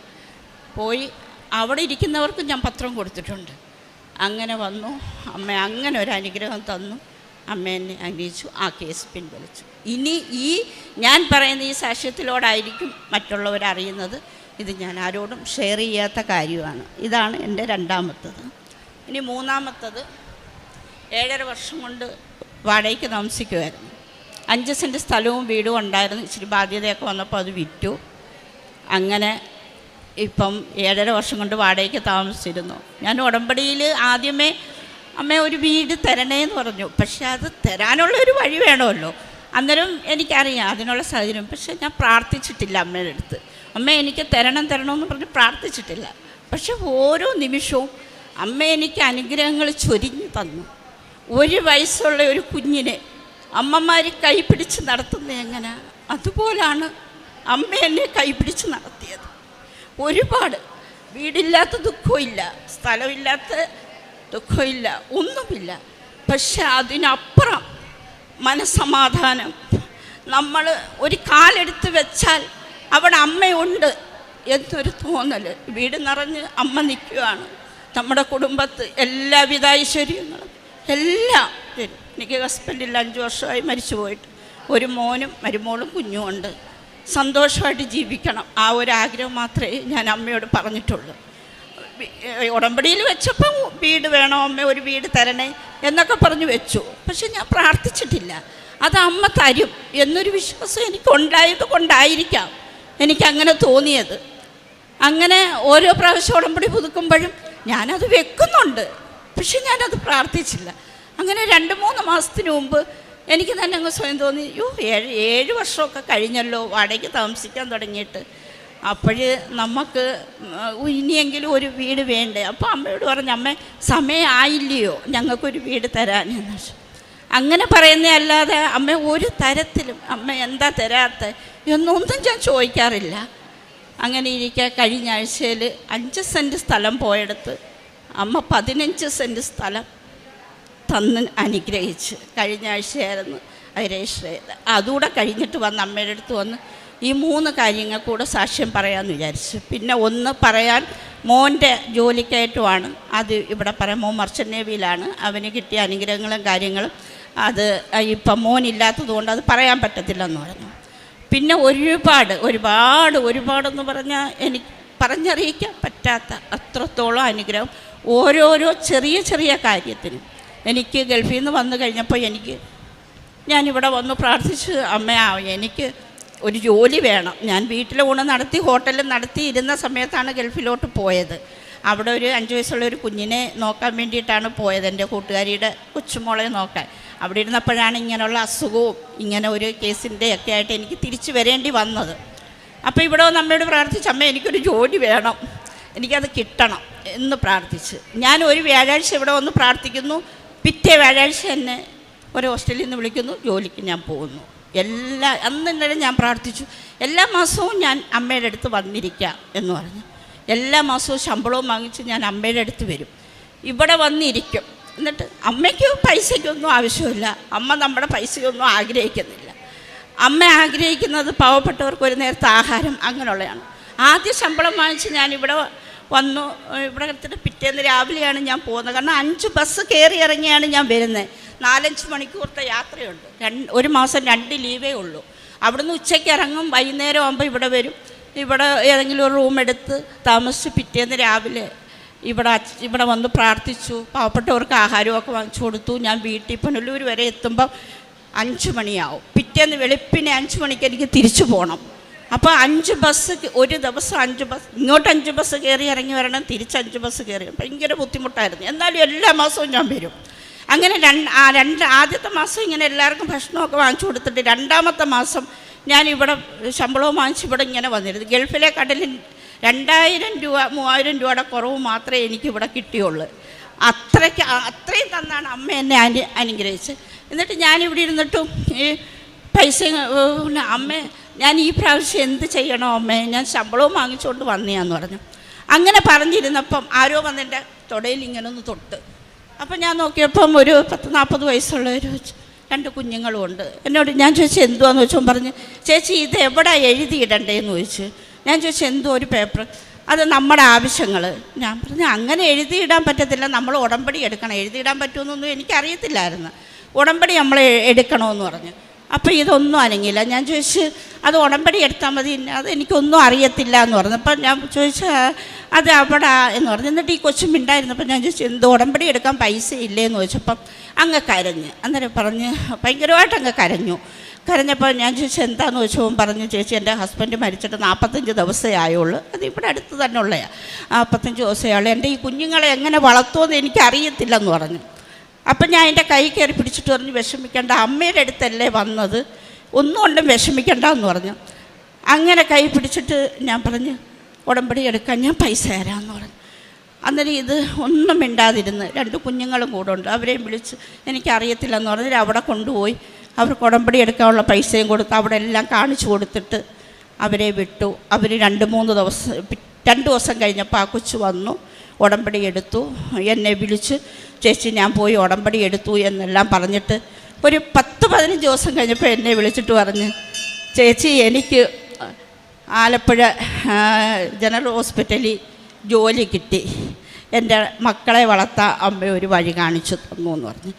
പോയി അവിടെ ഇരിക്കുന്നവർക്കും ഞാൻ പത്രം കൊടുത്തിട്ടുണ്ട്. അങ്ങനെ വന്നു, അമ്മ അങ്ങനെ ഒരു അനുഗ്രഹം തന്നു, അമ്മ എന്നെ അനുഗ്രഹിച്ചു, ആ കേസ് പിൻവലിച്ചു. ഇനി ഞാൻ പറയുന്ന ഈ സാക്ഷ്യത്തിലോടായിരിക്കും മറ്റുള്ളവരറിയുന്നത്. ഇത് ഞാൻ ആരോടും ഷെയർ ചെയ്യാത്ത കാര്യമാണ്. ഇതാണ് എൻ്റെ 2ാമത്തത്. ഇനി 3ാമത്തത്, 7.5 വർഷം കൊണ്ട് വാടകയ്ക്ക് താമസിക്കുമായിരുന്നു. 5 സെൻറ്റ് സ്ഥലവും വീടും ഉണ്ടായിരുന്നു. ഇച്ചിരി ബാധ്യതയൊക്കെ വന്നപ്പോൾ അത് വിറ്റു. അങ്ങനെ ഇപ്പം 7.5 വർഷം കൊണ്ട് വാടകയ്ക്ക് താമസിച്ചിരുന്നു. ഞാൻ ഉടമ്പടിയിൽ ആദ്യമേ അമ്മ ഒരു വീട് തരണേന്ന് പറഞ്ഞു. പക്ഷെ അത് തരാനുള്ളൊരു വഴി വേണമല്ലോ. അന്നേരം എനിക്കറിയാം അതിനുള്ള സാഹചര്യം. പക്ഷെ ഞാൻ പ്രാർത്ഥിച്ചിട്ടില്ല അമ്മയുടെ അടുത്ത്. അമ്മ എനിക്ക് തരണമെന്ന് പറഞ്ഞ് പ്രാർത്ഥിച്ചിട്ടില്ല. പക്ഷെ ഓരോ നിമിഷവും അമ്മ എനിക്ക് അനുഗ്രഹങ്ങൾ ചൊരിഞ്ഞു തന്നു. 1 വയസ്സുള്ള ഒരു കുഞ്ഞിനെ അമ്മമാർ കൈപിടിച്ച് നടത്തുന്നത് എങ്ങനെ, അതുപോലാണ് അമ്മ എന്നെ കൈപിടിച്ച് നടത്തിയത്. ഒരുപാട് വീടില്ലാത്ത ദുഃഖമില്ല, സ്ഥലമില്ലാത്ത ദുഃഖമില്ല, ഒന്നുമില്ല. പക്ഷെ അതിനപ്പുറം മനസ്സമാധാനം. നമ്മൾ ഒരു കാലെടുത്ത് വെച്ചാൽ അവിടെ അമ്മയുണ്ട് എന്നൊരു തോന്നൽ. വീട് നിറഞ്ഞ് അമ്മ നിൽക്കുകയാണ്. നമ്മുടെ കുടുംബത്ത് എല്ലാവിധ ഐശ്വര്യങ്ങളും എല്ലാം തരും. എനിക്ക് ഹസ്ബൻഡില്ല, 5 വർഷമായി മരിച്ചു പോയിട്ട്. ഒരു മോനും മരുമോളും കുഞ്ഞുമുണ്ട്. സന്തോഷമായിട്ട് ജീവിക്കണം, ആ ഒരു ആഗ്രഹം മാത്രമേ ഞാൻ അമ്മയോട് പറഞ്ഞിട്ടുള്ളൂ. ഉടമ്പടിയിൽ വെച്ചപ്പം വീട് വേണോ അമ്മ, ഒരു വീട് തരണേ എന്നൊക്കെ പറഞ്ഞു വെച്ചു. പക്ഷെ ഞാൻ പ്രാർത്ഥിച്ചിട്ടില്ല. അത് അമ്മ തരും എന്നൊരു വിശ്വാസം എനിക്കുണ്ടായത് കൊണ്ടായിരിക്കാം എനിക്കങ്ങനെ തോന്നിയത്. അങ്ങനെ ഓരോ പ്രാവശ്യം ഉടമ്പടി പുതുക്കുമ്പോഴും ഞാനത് വെക്കുന്നുണ്ട്, പക്ഷെ ഞാനത് പ്രാർത്ഥിച്ചില്ല. അങ്ങനെ 2-3 മാസത്തിന് മുമ്പ് എനിക്ക് തന്നെ അങ്ങ് സ്വയം തോന്നി, 7 വർഷമൊക്കെ കഴിഞ്ഞല്ലോ വാടകയ്ക്ക് താമസിക്കാൻ തുടങ്ങിയിട്ട്, അപ്പോൾ നമുക്ക് ഇനിയെങ്കിലും ഒരു വീട് വേണ്ടേ. അപ്പോൾ അമ്മയോട് പറഞ്ഞു, അമ്മ സമയമായില്ലയോ ഞങ്ങൾക്കൊരു വീട് തരാനെന്ന്. അങ്ങനെ പറയുന്നേ അല്ലാതെ അമ്മ ഒരു തരത്തിലും അമ്മ എന്താ തരാത്ത എന്നൊന്നും ഞാൻ ചോദിക്കാറില്ല. അങ്ങനെ ഇരിക്കുക. കഴിഞ്ഞ ആഴ്ചയിൽ 5 സെൻറ്റ് സ്ഥലം പോയെടുത്ത് അമ്മ 15 സെൻറ്റ് സ്ഥലം തന്ന് അനുഗ്രഹിച്ച്. കഴിഞ്ഞ ആഴ്ചയായിരുന്നു അത് രജിസ്റ്റർ ചെയ്ത്. അതുകൂടെ കഴിഞ്ഞിട്ട് വന്ന് അമ്മയുടെ അടുത്ത് വന്ന് ഈ 3 കാര്യങ്ങൾ കൂടെ സാക്ഷ്യം പറയാമെന്ന് വിചാരിച്ചു. പിന്നെ ഒന്ന് പറയാൻ മോൻ്റെ ജോലിക്കയറ്റമാണ്. അത് ഇവിടെ പറയാം, മോൻ മർച്ചൻ്റ് നേവിയിലാണ്. അവന് കിട്ടിയ അനുഗ്രഹങ്ങളും കാര്യങ്ങളും അത് ഇപ്പം മോനില്ലാത്തത് കൊണ്ട് അത് പറയാൻ പറ്റത്തില്ലെന്ന് പറഞ്ഞു. പിന്നെ ഒരുപാടെന്ന് പറഞ്ഞാൽ എനിക്ക് പറഞ്ഞറിയിക്കാൻ പറ്റാത്ത അത്രത്തോളം അനുഗ്രഹം ഓരോരോ ചെറിയ കാര്യത്തിനും. എനിക്ക് ഗൾഫിൽ നിന്ന് വന്നു കഴിഞ്ഞപ്പോൾ ഞാനിവിടെ വന്ന് പ്രാർത്ഥിച്ച്, അമ്മ എനിക്ക് ഒരു ജോലി വേണം. ഞാൻ വീട്ടിൽ ഊണ് നടത്തി ഹോട്ടലിൽ നടത്തി ഇരുന്ന സമയത്താണ് ഗൾഫിലോട്ട് പോയത്. അവിടെ ഒരു 5 വയസ്സുള്ള ഒരു കുഞ്ഞിനെ നോക്കാൻ വേണ്ടിയിട്ടാണ് പോയത്, എൻ്റെ കൂട്ടുകാരിയുടെ കൊച്ചുമോളെ നോക്കാൻ. അവിടെ ഇരുന്നപ്പോഴാണ് ഇങ്ങനെയുള്ള അസുഖവും ഇങ്ങനെ ഒരു കേസിൻ്റെ ഒക്കെ ആയിട്ട് എനിക്ക് തിരിച്ചു വരേണ്ടി വന്നത്. അപ്പോൾ ഇവിടെ നമ്മളോട് പ്രാർത്ഥിച്ച്, അമ്മ എനിക്കൊരു ജോലി വേണം, എനിക്കത് കിട്ടണം എന്ന് പ്രാർത്ഥിച്ച്. ഞാൻ ഒരു വ്യാഴാഴ്ച ഇവിടെ വന്ന് പ്രാർത്ഥിക്കുന്നു. പിറ്റേ വ്യാഴാഴ്ച എന്നെ ഒരു ഹോസ്റ്റലിൽ നിന്ന് വിളിക്കുന്നു, ജോലിക്ക് ഞാൻ പോകുന്നു. അന്നേരം ഞാൻ പ്രാർത്ഥിച്ചു, എല്ലാ മാസവും ഞാൻ അമ്മയുടെ അടുത്ത് വന്നിരിക്കാം എന്ന് പറഞ്ഞു. എല്ലാ മാസവും ശമ്പളവും വാങ്ങിച്ച് ഞാൻ അമ്മയുടെ അടുത്ത് വരും, ഇവിടെ വന്നിരിക്കും. എന്നിട്ട് അമ്മയ്ക്ക് പൈസയ്ക്കൊന്നും ആവശ്യമില്ല, അമ്മ നമ്മുടെ പൈസയൊന്നും ആഗ്രഹിക്കുന്നില്ല. അമ്മ ആഗ്രഹിക്കുന്നത് പാവപ്പെട്ടവർക്ക് ഒരു നേരത്തെ ആഹാരം അങ്ങനെയുള്ളതാണ്. ആദ്യ ശമ്പളം വാങ്ങിച്ച് ഞാൻ ഇവിടെ വന്നു. ഇവിടെ എടുത്തിട്ട് പിറ്റേന്ന് രാവിലെയാണ് ഞാൻ പോകുന്നത്. കാരണം 5 ബസ് കയറി ഇറങ്ങിയാണ് ഞാൻ വരുന്നത്. 4-5 മണിക്കൂറത്തെ യാത്രയുണ്ട്. 1 മാസം 2 ലീവേ ഉള്ളൂ. അവിടുന്ന് ഉച്ചയ്ക്ക് ഇറങ്ങും, വൈകുന്നേരം ആകുമ്പോൾ ഇവിടെ വരും. ഇവിടെ ഏതെങ്കിലും ഒരു റൂം എടുത്ത് താമസിച്ച് പിറ്റേന്ന് രാവിലെ ഇവിടെ വന്ന് പ്രാർത്ഥിച്ചു. പാവപ്പെട്ടവർക്ക് ആഹാരമൊക്കെ വാങ്ങിച്ചു കൊടുത്തു. ഞാൻ വീട്ടിൽ പുനലൂർ വരെ എത്തുമ്പം 5 മണിയാവും. പിറ്റേന്ന് വെളുപ്പിനെ 5 മണിക്ക് എനിക്ക് തിരിച്ചു പോകണം. അപ്പോൾ 5 ബസ്, ഒരു ദിവസം 5 ബസ്, ഇങ്ങോട്ട് 5 ബസ് കയറി ഇറങ്ങി വരണം, തിരിച്ച് 5 ബസ് കയറി. ഭയങ്കര ബുദ്ധിമുട്ടായിരുന്നു. എന്നാലും എല്ലാ മാസവും ഞാൻ വരും. അങ്ങനെ ആദ്യത്തെ മാസം ഇങ്ങനെ എല്ലാവർക്കും ഭക്ഷണമൊക്കെ വാങ്ങിച്ചു കൊടുത്തിട്ട് 2ാമത്തെ മാസം ഞാൻ ഇവിടെ ശമ്പളവും വാങ്ങിച്ച് ഇവിടെ ഇങ്ങനെ വന്നിരുന്നു. ഗൾഫിലെ കടലിൽ 2000 രൂപ 3000 രൂപയുടെ കുറവ് മാത്രമേ എനിക്കിവിടെ കിട്ടിയുള്ളൂ. അത്രയും തന്നാണ് അമ്മ എന്നെ അനുഗ്രഹിച്ച്. എന്നിട്ട് ഞാനിവിടെ ഇരുന്നിട്ടും ഈ പൈസ അമ്മ ഞാൻ ഈ പ്രാവശ്യം എന്ത് ചെയ്യണോ അമ്മേ, ഞാൻ ശമ്പളവും വാങ്ങിച്ചുകൊണ്ട് വന്നയാന്ന് പറഞ്ഞു. അങ്ങനെ പറഞ്ഞിരുന്നപ്പം ആരോ വന്നെൻ്റെ തൊടയിൽ ഇങ്ങനെ ഒന്ന് തൊട്ട്. അപ്പം ഞാൻ നോക്കിയപ്പം ഒരു 40 വയസ്സുള്ള ഒരു 2 കുഞ്ഞുങ്ങളും ഉണ്ട്. എന്നോട് ഞാൻ ചോദിച്ചു എന്തുവാന്ന് ചോദിച്ചോ, പറഞ്ഞ് ചേച്ചി ഇത് എവിടെ എഴുതിയിടണ്ടേന്ന് ചോദിച്ചു. ഞാൻ ചോദിച്ചു എന്തോ ഒരു പേപ്പർ, അത് നമ്മുടെ ആവശ്യങ്ങൾ. ഞാൻ പറഞ്ഞു അങ്ങനെ എഴുതിയിടാൻ പറ്റത്തില്ല, നമ്മൾ ഉടമ്പടി എടുക്കണം. എഴുതിയിടാൻ പറ്റുമെന്നൊന്നും എനിക്കറിയത്തില്ലായിരുന്നു. ഉടമ്പടി നമ്മൾ എടുക്കണമെന്ന് പറഞ്ഞു. അപ്പോൾ ഇതൊന്നും അനങ്ങില്ല. ഞാൻ ചോദിച്ചു അത് ഉടമ്പടി എടുത്താൽ മതി, അത് എനിക്കൊന്നും അറിയത്തില്ല എന്ന് പറഞ്ഞു. അപ്പം ഞാൻ ചോദിച്ചു അത് അവിടെ എന്ന് പറഞ്ഞു. എന്നിട്ട് ഈ കൊച്ചും ഉണ്ടായിരുന്നപ്പോൾ ഞാൻ ചോദിച്ചു എന്ത് ഉടമ്പടി എടുക്കാൻ പൈസ ഇല്ലേന്ന് ചോദിച്ചപ്പം അങ്ങ് കരഞ്ഞ്. അന്നേരം പറഞ്ഞ് ഭയങ്കരമായിട്ട് അങ്ങ് കരഞ്ഞപ്പോൾ ഞാൻ ചോദിച്ചു എന്താണെന്ന് ചോദിച്ചപ്പോൾ പറഞ്ഞു ചേച്ചി എൻ്റെ ഹസ്ബൻഡ് മരിച്ചിട്ട് 45 ദിവസമേ ആയുള്ളൂ, അത് ഇവിടെ അടുത്ത് തന്നെ ഉള്ളതാണ്, 45 ദിവസമേ ആയുള്ളൂ, എൻ്റെ ഈ കുഞ്ഞുങ്ങളെ എങ്ങനെ വളർത്തുമെന്ന് എനിക്കറിയത്തില്ലെന്ന് പറഞ്ഞു. അപ്പം ഞാൻ എൻ്റെ കൈ കയറി പിടിച്ചിട്ട് പറഞ്ഞു വിഷമിക്കേണ്ട, അമ്മയുടെ അടുത്തല്ലേ വന്നത്, ഒന്നും കൊണ്ടും വിഷമിക്കേണ്ട എന്ന് പറഞ്ഞു. അങ്ങനെ കൈ പിടിച്ചിട്ട് ഞാൻ പറഞ്ഞു ഉടമ്പടി എടുക്കാൻ ഞാൻ പൈസ തരാമെന്ന് പറഞ്ഞു. അന്നേരം ഇത് ഒന്നും മിണ്ടാതിരുന്ന് 2 കുഞ്ഞുങ്ങളും കൂടെ ഉണ്ട്, അവരെയും വിളിച്ച് എനിക്കറിയത്തില്ലെന്ന് പറഞ്ഞാൽ അവിടെ കൊണ്ടുപോയി അവർക്ക് ഉടമ്പടി എടുക്കാനുള്ള പൈസയും കൊടുത്ത് അവിടെ എല്ലാം കാണിച്ചു കൊടുത്തിട്ട് അവരെ വിട്ടു. അവർ 2 ദിവസം കഴിഞ്ഞപ്പോൾ ആ കൊച്ചു വന്നു, ഉടമ്പടി എടുത്തു. എന്നെ വിളിച്ച് ചേച്ചി ഞാൻ പോയി ഉടമ്പടി എടുത്തു എന്നെല്ലാം പറഞ്ഞിട്ട് ഒരു 10-15 ദിവസം കഴിഞ്ഞപ്പോൾ എന്നെ വിളിച്ചിട്ട് പറഞ്ഞ് ചേച്ചി എനിക്ക് ആലപ്പുഴ ജനറൽ ഹോസ്പിറ്റലിൽ ജോലി കിട്ടി, എൻ്റെ മക്കളെ വളർത്താൻ അമ്മ ഒരു വഴി കാണിച്ചു തന്നു എന്ന് പറഞ്ഞ്.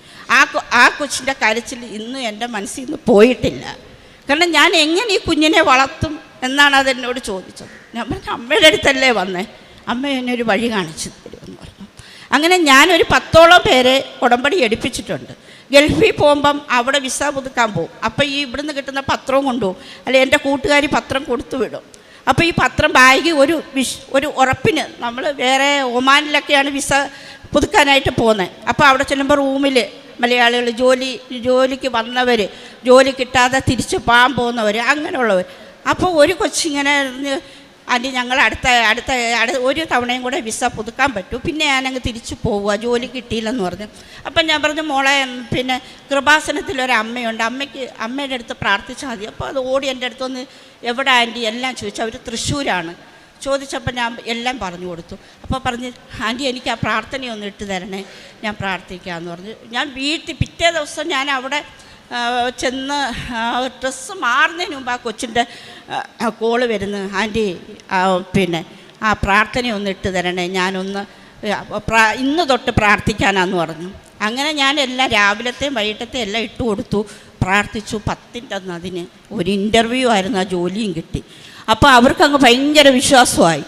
ആ കൊച്ചിൻ്റെ കരച്ചിൽ ഇന്നും എൻ്റെ മനസ്സിൽ നിന്ന് പോയിട്ടില്ല. കാരണം ഞാൻ എങ്ങനെ ഈ കുഞ്ഞിനെ വളർത്തും എന്നാണ് അതെന്നോട് ചോദിച്ചത്. ഞാൻ പറഞ്ഞു അമ്മയുടെ അടുത്തല്ലേ വന്നേ, അമ്മ എന്നെ ഒരു വഴി കാണിച്ചു തരുമെന്ന് പറഞ്ഞു. അങ്ങനെ ഞാനൊരു 10ഓളം പേരെ ഉടമ്പടി എടുപ്പിച്ചിട്ടുണ്ട്. ഗൾഫിൽ പോകുമ്പം അവിടെ വിസ പുതുക്കാൻ പോകും. അപ്പോൾ ഈ ഇവിടുന്ന് കിട്ടുന്ന പത്രവും കൊണ്ടുപോകും, അല്ലെ എൻ്റെ കൂട്ടുകാരി പത്രം കൊടുത്തു വിടും. അപ്പോൾ ഈ പത്രം ബാഗ് ഒരു ഉറപ്പിന് നമ്മൾ വേറെ ഒമാനിലൊക്കെയാണ് വിസ പുതുക്കാനായിട്ട് പോകുന്നത്. അപ്പോൾ അവിടെ ചെല്ലുമ്പോൾ റൂമിൽ മലയാളികൾ ജോലിക്ക് വന്നവർ, ജോലി കിട്ടാതെ തിരിച്ച് പോകാൻ പോകുന്നവർ, അങ്ങനെയുള്ളവർ. അപ്പോൾ ഒരു കൊച്ചിങ്ങനെ ആൻറ്റി ഞങ്ങൾ അടുത്ത ഒരു തവണയും കൂടെ വിസ പുതുക്കാൻ പറ്റൂ, പിന്നെ ഞാനങ്ങ് തിരിച്ചു പോവുക, ജോലി കിട്ടിയില്ലെന്ന് പറഞ്ഞു. അപ്പം ഞാൻ പറഞ്ഞു മോളെ പിന്നെ കൃപാസനത്തിലൊരമ്മയുണ്ട്, അമ്മയുടെ അടുത്ത് പ്രാർത്ഥിച്ചാൽ മതി. അപ്പോൾ അത് ഓടി എൻ്റെ അടുത്തൊന്ന് എവിടെ ആൻറ്റി എല്ലാം ചോദിച്ചു. അവർ തൃശ്ശൂരാണ്. ചോദിച്ചപ്പോൾ ഞാൻ എല്ലാം പറഞ്ഞു കൊടുത്തു. അപ്പോൾ പറഞ്ഞ് ആൻറ്റി എനിക്ക് ആ പ്രാർത്ഥനയൊന്ന് ഇട്ട് തരണേ, ഞാൻ പ്രാർത്ഥിക്കാമെന്ന് പറഞ്ഞു. ഞാൻ പിറ്റേ ദിവസം ഞാൻ അവിടെ ചെന്ന് ഡ്രസ്സ് മാറുന്നതിന് മുമ്പ് ആ കൊച്ചിൻ്റെ കോള് വരുന്നു, ആൻറ്റി പിന്നെ ആ പ്രാർത്ഥനയൊന്ന് ഇട്ട് തരണേ, ഞാനൊന്ന് ഇന്ന് തൊട്ട് പ്രാർത്ഥിക്കാനാന്ന് പറഞ്ഞു. അങ്ങനെ ഞാൻ എല്ലാം രാവിലത്തെയും വൈകിട്ടത്തെയും എല്ലാം ഇട്ട് കൊടുത്തു, പ്രാർത്ഥിച്ചു. 10ൻ്റെ അന്ന് അതിന് ഒരു ഇൻ്റർവ്യൂ ആയിരുന്നു, ആ ജോലിയും കിട്ടി. അപ്പോൾ അവർക്കങ്ങ് ഭയങ്കര വിശ്വാസമായി.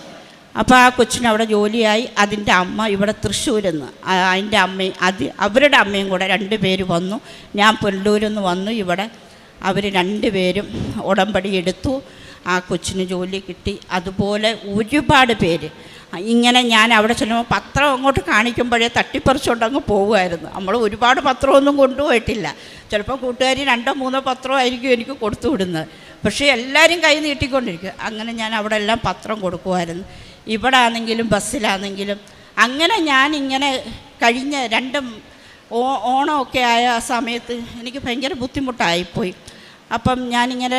അപ്പോൾ ആ കൊച്ചിനവിടെ ജോലിയായി. അതിൻ്റെ അമ്മ ഇവിടെ തൃശ്ശൂരിൽ നിന്ന്, അതിൻ്റെ അമ്മയും അവരുടെ അമ്മയും കൂടെ 2 പേര് വന്നു. ഞാൻ പുനലൂരിൽ നിന്ന് വന്നു. ഇവിടെ അവർ 2 പേരും ഉടമ്പടി എടുത്തു. ആ കൊച്ചിന് ജോലി കിട്ടി. അതുപോലെ ഒരുപാട് പേര് ഇങ്ങനെ ഞാൻ അവിടെ ചെല്ലുമ്പോൾ പത്രം അങ്ങോട്ട് കാണിക്കുമ്പോഴേ തട്ടിപ്പറിച്ചുകൊണ്ട് അങ്ങ് പോകുമായിരുന്നു. നമ്മൾ ഒരുപാട് പത്രമൊന്നും കൊണ്ടുപോയിട്ടില്ല. ചിലപ്പോൾ കൂട്ടുകാരി 2-3 പത്രമായിരിക്കും എനിക്ക് കൊടുത്തു വിടുന്നത്. പക്ഷേ എല്ലാവരും കൈ നീട്ടിക്കൊണ്ടിരിക്കും. അങ്ങനെ ഞാൻ അവിടെ എല്ലാം പത്രം കൊടുക്കുമായിരുന്നു. ഇവിടെ ആണെങ്കിലും ബസ്സിലാണെങ്കിലും. അങ്ങനെ ഞാനിങ്ങനെ കഴിഞ്ഞ 2 ഓണമൊക്കെ ആയ സമയത്ത് എനിക്ക് ഭയങ്കര ബുദ്ധിമുട്ടായിപ്പോയി. അപ്പം ഞാനിങ്ങനെ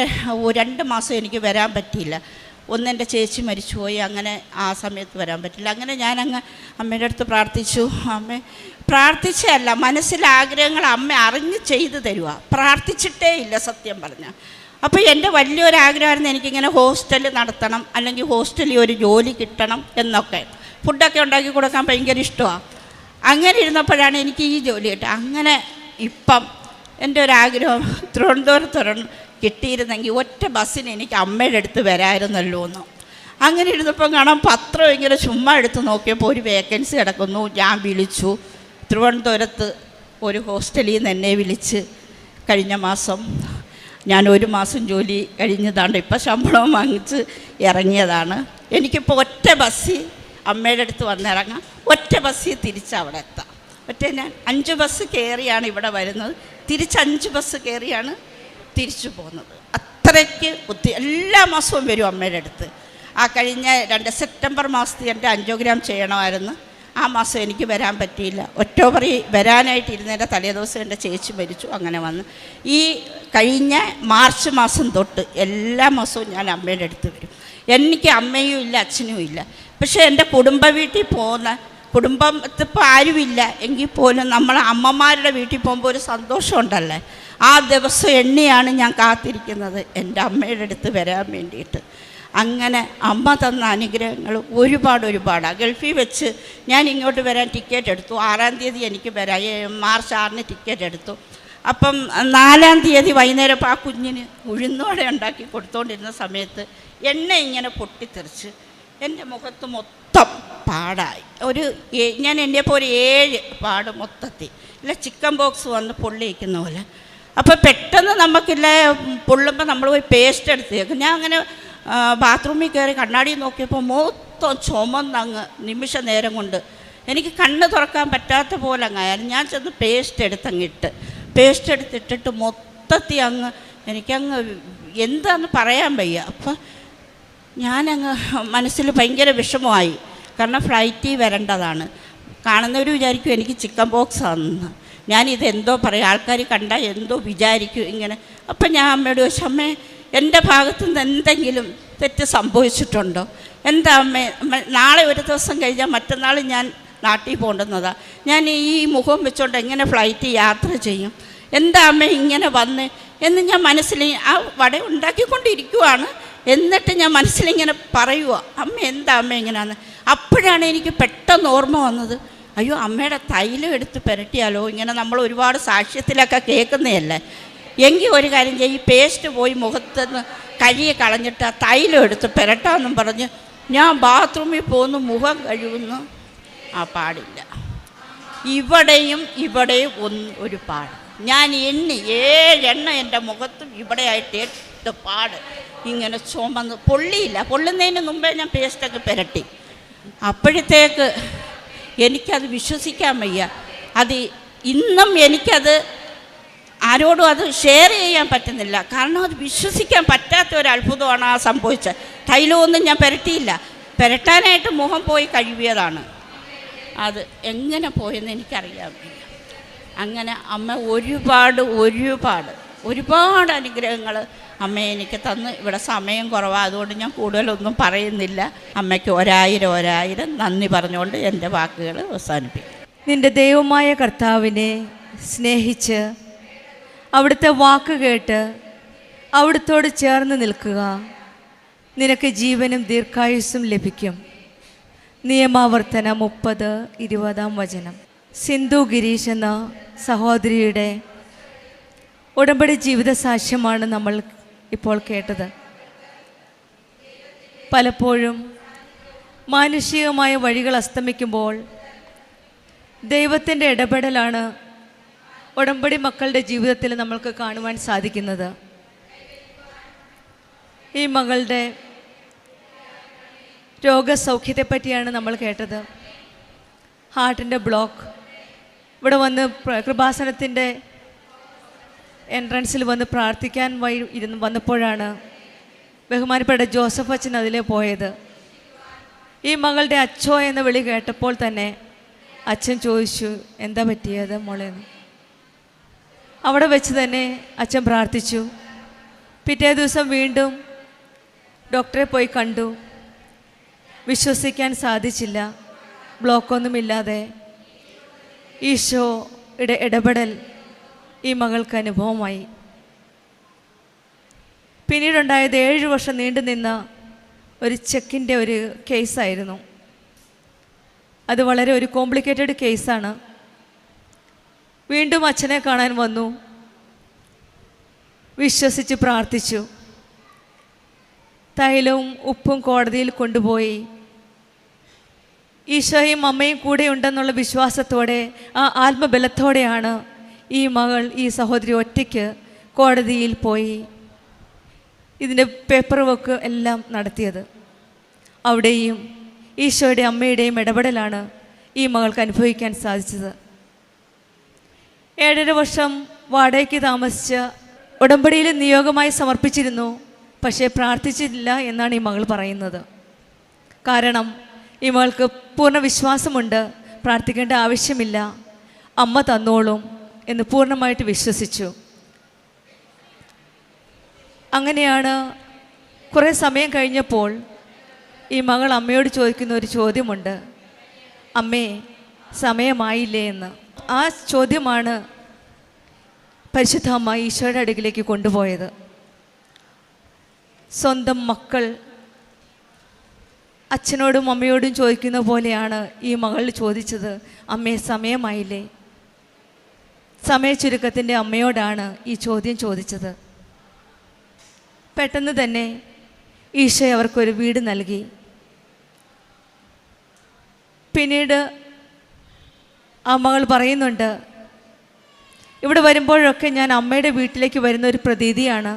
2 മാസം എനിക്ക് വരാൻ പറ്റിയില്ല. എൻ്റെ ചേച്ചി മരിച്ചുപോയി. അങ്ങനെ ആ സമയത്ത് വരാൻ പറ്റില്ല. അങ്ങനെ ഞാനങ്ങ് അമ്മയുടെ അടുത്ത് പ്രാർത്ഥിച്ചു. അമ്മ പ്രാർത്ഥിച്ചല്ല, മനസ്സിലെ ആഗ്രഹങ്ങൾ അമ്മ അറിഞ്ഞ് ചെയ്തു തരുക, പ്രാർത്ഥിച്ചിട്ടേ ഇല്ല സത്യം പറഞ്ഞാൽ. അപ്പോൾ എൻ്റെ വലിയൊരാഗ്രഹമായിരുന്നു എനിക്കിങ്ങനെ ഹോസ്റ്റൽ നടത്തണം, അല്ലെങ്കിൽ ഹോസ്റ്റലിൽ ഒരു ജോലി കിട്ടണം എന്നൊക്കെ. ഫുഡൊക്കെ ഉണ്ടാക്കി കൊടുക്കാൻ ഭയങ്കര ഇഷ്ടമാണ്. അങ്ങനെ ഇരുന്നപ്പോഴാണ് എനിക്ക് ഈ ജോലി കിട്ടുക. അങ്ങനെ ഇപ്പം എൻ്റെ ഒരാഗ്രഹം തിരുവനന്തപുരത്ത് കിട്ടിയിരുന്നെങ്കിൽ ഒറ്റ ബസ്സിന് എനിക്ക് അമ്മയുടെ അടുത്ത് വരാമായിരുന്നല്ലോ എന്ന്. അങ്ങനെ ഇരുന്നപ്പം കാണാം പത്രം ഇങ്ങനെ ചുമ്മാ എടുത്ത് നോക്കിയപ്പോൾ ഒരു വേക്കൻസി കിടക്കുന്നു. ഞാൻ വിളിച്ചു. തിരുവനന്തപുരത്ത് ഒരു ഹോസ്റ്റലിൽ നിന്ന് എന്നെ വിളിച്ച് കഴിഞ്ഞ മാസം ഞാൻ 1 മാസം ജോലി കഴിഞ്ഞതാണ്. ഇപ്പം ശമ്പളം വാങ്ങിച്ച് ഇറങ്ങിയതാണ്. എനിക്കിപ്പോൾ ഒറ്റ ബസ്സിൽ അമ്മയുടെ അടുത്ത് വന്നിറങ്ങാം, ഒറ്റ ബസ്സിൽ തിരിച്ച് അവിടെ എത്താം. ഞാൻ 5 ബസ് കയറിയാണ് ഇവിടെ വരുന്നത്, തിരിച്ച് 5 ബസ് കയറിയാണ് തിരിച്ചു പോകുന്നത്. അത്രയ്ക്ക് എല്ലാ മാസവും വരും അമ്മയുടെ അടുത്ത്. ആ കഴിഞ്ഞ സെപ്റ്റംബർ മാസത്തിൽ എൻ്റെ ആൻജിയോഗ്രാം ചെയ്യണമായിരുന്നു. ആ മാസം എനിക്ക് വരാൻ പറ്റിയില്ല. ഒക്ടോബറിൽ വരാനായിട്ടിരുന്നതിൻ്റെ തലേദിവസം എൻ്റെ ചേച്ചി മരിച്ചു. അങ്ങനെ വന്ന് ഈ കഴിഞ്ഞ മാർച്ച് മാസം തൊട്ട് എല്ലാ മാസവും ഞാൻ അമ്മയുടെ അടുത്ത് വരും. എനിക്ക് അമ്മയും ഇല്ല അച്ഛനും ഇല്ല. പക്ഷേ എൻ്റെ കുടുംബ വീട്ടിൽ പോകുന്ന കുടുംബത്തിപ്പോൾ ആരുമില്ല എങ്കിൽ പോലും നമ്മൾ അമ്മമാരുടെ വീട്ടിൽ പോകുമ്പോൾ ഒരു സന്തോഷമുണ്ടല്ലേ. ആ ദിവസം എണ്ണിയാണ് ഞാൻ കാത്തിരിക്കുന്നത് എൻ്റെ അമ്മയുടെ അടുത്ത് വരാൻ വേണ്ടിയിട്ട്. അങ്ങനെ അമ്മ തന്ന അനുഗ്രഹങ്ങൾ ഒരുപാടാണ്. ഗൾഫിൽ വെച്ച് ഞാൻ ഇങ്ങോട്ട് വരാൻ ടിക്കറ്റ് എടുത്തു. 6-ാം തീയതി എനിക്ക് വരാം. മാർച്ച് 6-ന് ടിക്കറ്റ് എടുത്തു. അപ്പം 4-ാം തീയതി വൈകുന്നേരം ആ കുഞ്ഞിന് ഉഴുന്നോടെ ഉണ്ടാക്കി കൊടുത്തുകൊണ്ടിരുന്ന സമയത്ത് എണ്ണ ഇങ്ങനെ പൊട്ടിത്തെറിച്ച് എൻ്റെ മുഖത്ത് മൊത്തം പാടായി. ഞാൻ എന്നെപ്പോൾ ഒരു 7 പാട് മൊത്തത്തിൽ ഇല്ല ചിക്കൻ ബോക്സ് വന്ന് പൊള്ളിയിരിക്കുന്ന പോലെ. അപ്പോൾ പെട്ടെന്ന് നമുക്കില്ല പൊള്ളുമ്പോൾ നമ്മൾ പോയി പേസ്റ്റ് എടുത്തേക്കും. ഞാൻ അങ്ങനെ ബാത്റൂമിൽ കയറി കണ്ണാടി നോക്കിയപ്പോൾ മൊത്തം ചുമന്നങ്ങ് നിമിഷ നേരം കൊണ്ട് എനിക്ക് കണ്ണ് തുറക്കാൻ പറ്റാത്ത പോലെ അങ്ങായാലും ഞാൻ ചെന്ന് പേസ്റ്റ് എടുത്തിട്ടിട്ട് മൊത്തത്തിൽ അങ്ങ് എനിക്കങ്ങ് എന്താണെന്ന് പറയാൻ വയ്യ. അപ്പം ഞാനങ്ങ് മനസ്സിൽ ഭയങ്കര വിഷമമായി. കാരണം ഫ്ലൈറ്റിൽ വരേണ്ടതാണ്. കാണുന്നവർ വിചാരിക്കും എനിക്ക് ചിക്കൻ ബോക്സ് ആണെന്ന്. ഞാനിത് എന്തോ പറയും, ആൾക്കാർ കണ്ടാൽ എന്തോ വിചാരിക്കും ഇങ്ങനെ. അപ്പം ഞാൻ അമ്മയോട് ചോദിച്ചു, അമ്മേ എൻ്റെ ഭാഗത്തു നിന്ന് എന്തെങ്കിലും തെറ്റ് സംഭവിച്ചിട്ടുണ്ടോ? എന്താ അമ്മേ, നാളെ ഒരു ദിവസം കഴിഞ്ഞാൽ മറ്റന്നാൾ ഞാൻ നാട്ടിൽ പോകേണ്ടുന്നതാണ്. ഞാൻ ഈ മുഖം വെച്ചുകൊണ്ട് എങ്ങനെ ഫ്ലൈറ്റ് യാത്ര ചെയ്യും? എന്താ അമ്മ ഇങ്ങനെ വന്ന് എന്ന് ഞാൻ മനസ്സിൽ ആ വട ഉണ്ടാക്കിക്കൊണ്ടിരിക്കുവാണ്. എന്നിട്ട് ഞാൻ മനസ്സിലിങ്ങനെ പറയുക, അമ്മ എന്താ അമ്മ ഇങ്ങനെയാന്ന്. അപ്പോഴാണ് എനിക്ക് പെട്ടെന്ന് ഓർമ്മ വന്നത്, അയ്യോ അമ്മയുടെ തൈലം എടുത്ത് പുരട്ടിയാലോ. ഇങ്ങനെ നമ്മൾ ഒരുപാട് സാക്ഷ്യത്തിലൊക്കെ കേൾക്കുന്നതല്ലേ. എങ്കിൽ ഒരു കാര്യം ചെയ്യും, ഈ പേസ്റ്റ് പോയി മുഖത്തുനിന്ന് കഴുകി കളഞ്ഞിട്ട് ആ തൈലം എടുത്ത് പുരട്ടാമെന്നും പറഞ്ഞ് ഞാൻ ബാത്റൂമിൽ പോകുന്നു, മുഖം കഴുകുന്നു. ആ പാടില്ല. ഇവിടെയും ഒരു പാട്. ഞാൻ 7 എണ്ണ എൻ്റെ മുഖത്തും ഇവിടെയായിട്ട് 8 പാട് ഇങ്ങനെ ചുമന്ന് പൊള്ളിയില്ല. പൊള്ളുന്നതിന് മുമ്പേ ഞാൻ പേസ്റ്റൊക്കെ പുരട്ടി. അപ്പോഴത്തേക്ക് എനിക്കത് വിശ്വസിക്കാൻ വയ്യ. അത് ഇന്നും എനിക്കത് ആരോടും അത് ഷെയർ ചെയ്യാൻ പറ്റുന്നില്ല. കാരണം അത് വിശ്വസിക്കാൻ പറ്റാത്ത ഒരു അത്ഭുതമാണ് ആ സംഭവിച്ചത്. തൈലമൊന്നും ഞാൻ പുരട്ടിയില്ല. പുരട്ടാനായിട്ട് മുഖം പോയി കഴുകിയതാണ്. അത് എങ്ങനെ പോയെന്ന് എനിക്കറിയാൻ വയ്യ. അങ്ങനെ അമ്മ ഒരുപാട് അനുഗ്രഹങ്ങൾ അമ്മ എനിക്ക് തന്ന്. ഇവിടെ സമയം കുറവാണ്, അതുകൊണ്ട് ഞാൻ കൂടുതലൊന്നും പറയുന്നില്ല. അമ്മയ്ക്ക് 1000 നന്ദി പറഞ്ഞുകൊണ്ട് എൻ്റെ വാക്കുകൾ അവസാനിപ്പിക്കും. നിൻ്റെ ദൈവമായ കർത്താവിനെ സ്നേഹിച്ച് അവിടുത്തെ വാക്ക് കേട്ട് അവിടുത്തോട് ചേർന്ന് നിൽക്കുക. നിനക്ക് ജീവനും ദീർഘായുസ്സും ലഭിക്കും. നിയമാവർത്തനം 30:20 സിന്ധു ഗിരീഷ് എന്ന സഹോദരിയുടെ ഉടമ്പടി ജീവിത സാക്ഷ്യമാണ് നമ്മൾ ഇപ്പോൾ കേട്ടത്. പലപ്പോഴും മാനുഷികമായ വഴികൾ അസ്തമിക്കുമ്പോൾ ദൈവത്തിൻ്റെ ഇടപെടലാണ് ഉടമ്പടി മക്കളുടെ ജീവിതത്തിൽ നമ്മൾക്ക് കാണുവാൻ സാധിക്കുന്നത്. ഈ മകളുടെ രോഗസൗഖ്യത്തെപ്പറ്റിയാണ് നമ്മൾ കേട്ടത്. ഹാർട്ടിൻ്റെ ബ്ലോക്ക്. ഇവിടെ വന്ന് കൃപാസനത്തിൻ്റെ എൻട്രൻസിൽ വന്ന് പ്രാർത്ഥിക്കാൻ വന്നപ്പോഴാണ് ബഹുമാനപ്പെട്ട ജോസഫ് അച്ഛൻ അതിലേ പോയത്. ഈ മകളുടെ അച്ചോ എന്ന വിളി കേട്ടപ്പോൾ തന്നെ അച്ഛൻ ചോദിച്ചു, എന്താ പറ്റിയത് മോളെന്ന്. അവിടെ വെച്ച് തന്നെ അച്ഛൻ പ്രാർത്ഥിച്ചു. പിറ്റേ ദിവസം വീണ്ടും ഡോക്ടറെ പോയി കണ്ടു. വിശ്വസിക്കാൻ സാധിച്ചില്ല. ബ്ലോക്കൊന്നുമില്ലാതെ ഈശോയുടെ ഇടപെടൽ ഈ മകൾക്ക് അനുഭവമായി. പിന്നീടുണ്ടായത് 7 വർഷം നീണ്ടു നിന്ന ഒരു ചെക്കിൻ്റെ ഒരു കേസായിരുന്നു. അത് വളരെ ഒരു കോംപ്ലിക്കേറ്റഡ് കേസാണ്. വീണ്ടും അച്ഛനെ കാണാൻ വന്നു. വിശ്വസിച്ച് പ്രാർത്ഥിച്ചു. തൈലവും ഉപ്പും കോടതിയിൽ കൊണ്ടുപോയി. ഈശോയും അമ്മയും കൂടെ ഉണ്ടെന്നുള്ള വിശ്വാസത്തോടെ, ആ ആത്മബലത്തോടെയാണ് ഈ മകൾ, ഈ സഹോദരി ഒറ്റയ്ക്ക് കോടതിയിൽ പോയി ഇതിൻ്റെ പേപ്പർ വർക്ക് എല്ലാം നടത്തിയത്. അവിടെയും ഈശോയുടെ അമ്മയുടെയും ഇടപെടലാണ് ഈ മകൾക്ക് അനുഭവിക്കാൻ സാധിച്ചത്. 7.5 വർഷം വാടകയ്ക്ക് താമസിച്ച് ഉടമ്പടിയിൽ നിയോഗമായി സമർപ്പിച്ചിരുന്നു. പക്ഷേ പ്രാർത്ഥിച്ചിട്ടില്ല എന്നാണ് ഈ മകൾ പറയുന്നത്. കാരണം ഈ മകൾക്ക് പൂർണ്ണ വിശ്വാസമുണ്ട്, പ്രാർത്ഥിക്കേണ്ട ആവശ്യമില്ല, അമ്മ തന്നോളും എന്ന് പൂർണ്ണമായിട്ട് വിശ്വസിച്ചു. അങ്ങനെയാണ് കുറേ സമയം കഴിഞ്ഞപ്പോൾ ഈ മകൾ അമ്മയോട് ചോദിക്കുന്ന ഒരു ചോദ്യമുണ്ട്, അമ്മേ സമയമായില്ലേ എന്ന്. ആ ചോദ്യമാണ് പരിശുദ്ധ അമ്മ ഈശോയുടെ അടുക്കിലേക്ക് കൊണ്ടുപോയത്. സ്വന്തം മക്കൾ അച്ഛനോടും അമ്മയോടും ചോദിക്കുന്ന പോലെയാണ് ഈ മകൾ ചോദിച്ചത്, അമ്മേ സമയമായില്ലേ. സമയച്ചുരുക്കത്തിൻ്റെ അമ്മയോടാണ് ഈ ചോദ്യം ചോദിച്ചത്. പെട്ടെന്ന് തന്നെ ഈശോ അവർക്കൊരു വീട് നൽകി. പിന്നീട് ആ മകൾ പറയുന്നുണ്ട്, ഇവിടെ വരുമ്പോഴൊക്കെ ഞാൻ അമ്മയുടെ വീട്ടിലേക്ക് വരുന്ന ഒരു പ്രതീതിയാണ്.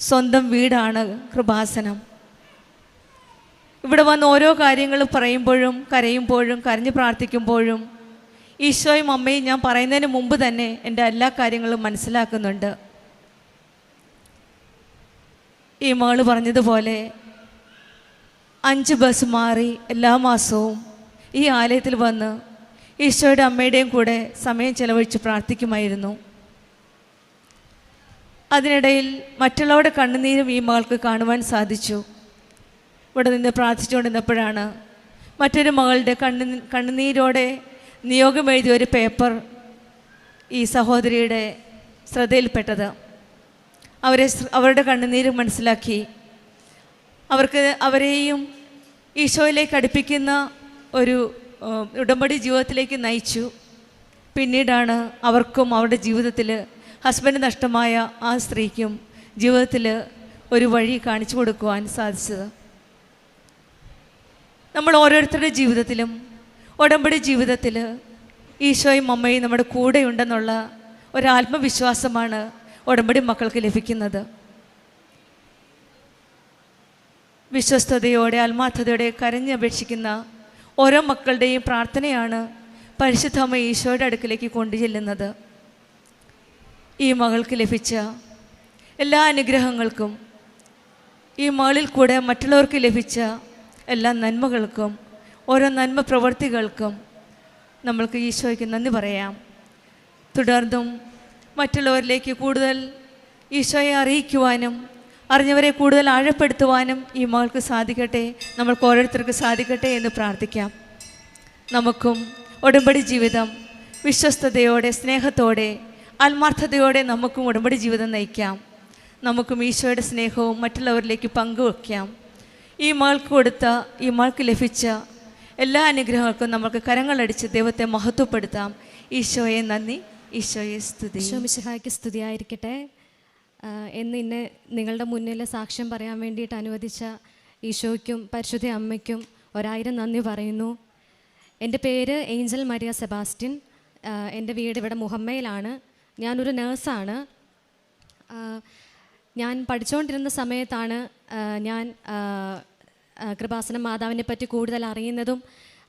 സ്വന്തം വീടാണ് കൃപാസനം. ഇവിടെ വന്ന് ഓരോ കാര്യങ്ങൾ പറയുമ്പോഴും കരയുമ്പോഴും കരഞ്ഞ് പ്രാർത്ഥിക്കുമ്പോഴും ഈശോയും അമ്മയും ഞാൻ പറയുന്നതിന് മുമ്പ് തന്നെ എൻ്റെ എല്ലാ കാര്യങ്ങളും മനസ്സിലാക്കുന്നുണ്ട്. ഈ മകൾ പറഞ്ഞതുപോലെ 5 ബസ് മാറി എല്ലാ മാസവും ഈ ആലയത്തിൽ വന്ന് ഈശോയുടെ അമ്മയുടെയും കൂടെ സമയം ചെലവഴിച്ച് പ്രാർത്ഥിക്കുമായിരുന്നു. അതിനിടയിൽ മറ്റുള്ളവരുടെ കണ്ണുനീരും ഈ മകൾക്ക് കാണുവാൻ സാധിച്ചു. ഇവിടെ നിന്ന് പ്രാർത്ഥിച്ചുകൊണ്ടിരുന്നപ്പോഴാണ് മറ്റൊരു മകളുടെ കണ്ണുനീരോടെ നിയോഗം എഴുതിയ ഒരു പേപ്പർ ഈ സഹോദരിയുടെ ശ്രദ്ധയിൽപ്പെട്ടത്. അവരുടെ കണ്ണുനീര് മനസ്സിലാക്കി അവരെയും ഈശോയിലേക്ക് അടുപ്പിക്കുന്ന ഒരു ഉടമ്പടി ജീവിതത്തിലേക്ക് നയിച്ചു. പിന്നീടാണ് അവർക്കും അവരുടെ ജീവിതത്തിൽ ഹസ്ബൻഡ് നഷ്ടമായ ആ സ്ത്രീക്കും ജീവിതത്തിൽ ഒരു വഴി കാണിച്ചു കൊടുക്കുവാൻ സാധിച്ചത്. നമ്മൾ ഓരോരുത്തരുടെ ജീവിതത്തിലും ഉടമ്പടി ജീവിതത്തിൽ ഈശോയും അമ്മയും നമ്മുടെ കൂടെയുണ്ടെന്നുള്ള ഒരു ആത്മവിശ്വാസമാണ് ഉടമ്പടി മക്കൾക്ക് ലഭിക്കുന്നത്. വിശ്വസ്തയോടെ ആത്മാർത്ഥതയോടെ കരഞ്ഞപേക്ഷിക്കുന്ന ഓരോ മക്കളുടെയും പ്രാർത്ഥനയാണ് പരിശുദ്ധ അമ്മ ഈശോയുടെ അടുക്കിലേക്ക് കൊണ്ടുചെല്ലുന്നത്. ഈ മകൾക്ക് ലഭിച്ച എല്ലാ അനുഗ്രഹങ്ങൾക്കും ഈ മകളിൽ കൂടെ മറ്റുള്ളവർക്ക് ലഭിച്ച എല്ലാ നന്മകൾക്കും ഓരോ നന്മ പ്രവൃത്തികൾക്കും നമ്മൾക്ക് ഈശോയ്ക്ക് നന്ദി പറയാം. തുടർന്നും മറ്റുള്ളവരിലേക്ക് കൂടുതൽ ഈശോയെ അറിയിക്കുവാനും അറിഞ്ഞവരെ കൂടുതൽ ആഴപ്പെടുത്തുവാനും ഈ മകൾക്ക് സാധിക്കട്ടെ, നമ്മൾക്ക് ഓരോരുത്തർക്ക് സാധിക്കട്ടെ എന്ന് പ്രാർത്ഥിക്കാം. നമുക്കും ഉടമ്പടി ജീവിതം വിശ്വസ്തയോടെ സ്നേഹത്തോടെ ആത്മാർത്ഥതയോടെ നമുക്കും ഉടമ്പടി ജീവിതം നയിക്കാം. നമുക്കും ഈശോയുടെ സ്നേഹവും മറ്റുള്ളവരിലേക്ക് പങ്കുവയ്ക്കാം. ഈ മകൾക്ക് ലഭിച്ച എല്ലാ അനുഗ്രഹങ്ങൾക്കും നമുക്ക് കരങ്ങളടിച്ച് ദൈവത്തെ മഹത്വപ്പെടുത്താം. ഈശോയെ നന്ദി, ഈശോയെ സ്തുതി. ഈശോ മിശിഹായ്ക്ക് സ്തുതിയായിരിക്കട്ടെ. ഇന്ന് നിങ്ങളുടെ മുന്നിൽ സാക്ഷ്യം പറയാൻ വേണ്ടിയിട്ട് അനുവദിച്ച ഈശോയ്ക്കും പരിശുദ്ധ അമ്മയ്ക്കും 1000 നന്ദി പറയുന്നു. എൻ്റെ പേര് ഏഞ്ചൽ മരിയ സെബാസ്റ്റ്യൻ. എൻ്റെ വീട് ഇവിടെ മുഹമ്മയിലാണ്. ഞാനൊരു നേഴ്സാണ്. ഞാൻ പഠിച്ചുകൊണ്ടിരുന്ന സമയത്താണ് ഞാൻ കൃപാസന മാതാവിനെ പറ്റി കൂടുതൽ അറിയുന്നതും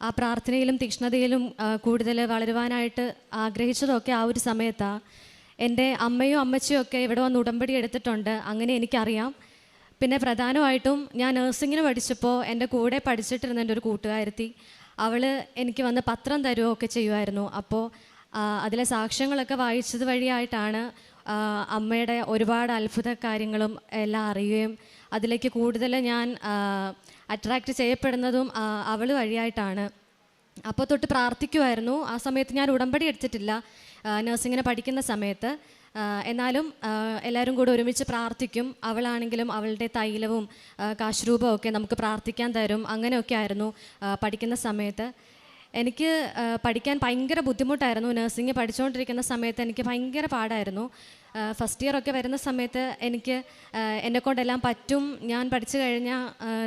ആ പ്രാർത്ഥനയിലും തീക്ഷ്ണതയിലും കൂടുതൽ വളരുവാനായിട്ട് ആഗ്രഹിച്ചതൊക്കെ ആ ഒരു സമയത്താണ്. എൻ്റെ അമ്മയും അമ്മച്ചിയും ഒക്കെ ഇവിടെ വന്ന് ഉടമ്പടി എടുത്തിട്ടുണ്ട്, അങ്ങനെ എനിക്കറിയാം. പിന്നെ പ്രധാനമായിട്ടും ഞാൻ നഴ്സിങ്ങിന് പഠിച്ചപ്പോൾ എൻ്റെ കൂടെ പഠിച്ചിട്ടിരുന്ന എൻ്റെ ഒരു കൂട്ടുകാരത്തി, അവൾ എനിക്ക് വന്ന് പത്രം തരുകയൊക്കെ ചെയ്യുമായിരുന്നു. അപ്പോൾ അതിലെ സാക്ഷ്യങ്ങളൊക്കെ വായിച്ചത് വഴിയായിട്ടാണ് അമ്മയുടെ ഒരുപാട് അത്ഭുത കാര്യങ്ങളും എല്ലാം അറിയുകയും അതിലേക്ക് കൂടുതൽ ഞാൻ അട്രാക്റ്റ് ചെയ്യപ്പെടുന്നതും അവൾ വഴിയായിട്ടാണ്. അപ്പോൾ തൊട്ട് പ്രാർത്ഥിക്കുമായിരുന്നു. ആ സമയത്ത് ഞാൻ ഉടമ്പടി എടുത്തിട്ടില്ല, നഴ്സിങ്ങിന് പഠിക്കുന്ന സമയത്ത്. എന്നാലും എല്ലാവരും കൂടെ ഒരുമിച്ച് പ്രാർത്ഥിക്കും. അവളാണെങ്കിലും അവളുടെ തൈലവും കാശുരൂപവും ഒക്കെ നമുക്ക് പ്രാർത്ഥിക്കാൻ തരും. അങ്ങനെയൊക്കെ ആയിരുന്നു പഠിക്കുന്ന സമയത്ത്. എനിക്ക് പഠിക്കാൻ ഭയങ്കര ബുദ്ധിമുട്ടായിരുന്നു. നഴ്സിംഗ് പഠിച്ചുകൊണ്ടിരിക്കുന്ന സമയത്ത് എനിക്ക് ഭയങ്കര പാടായിരുന്നു. ഫസ്റ്റ് ഇയർ ഒക്കെ വരുന്ന സമയത്ത് എനിക്ക് എന്നെക്കൊണ്ടെല്ലാം പറ്റും, ഞാൻ പഠിച്ചു കഴിഞ്ഞാൽ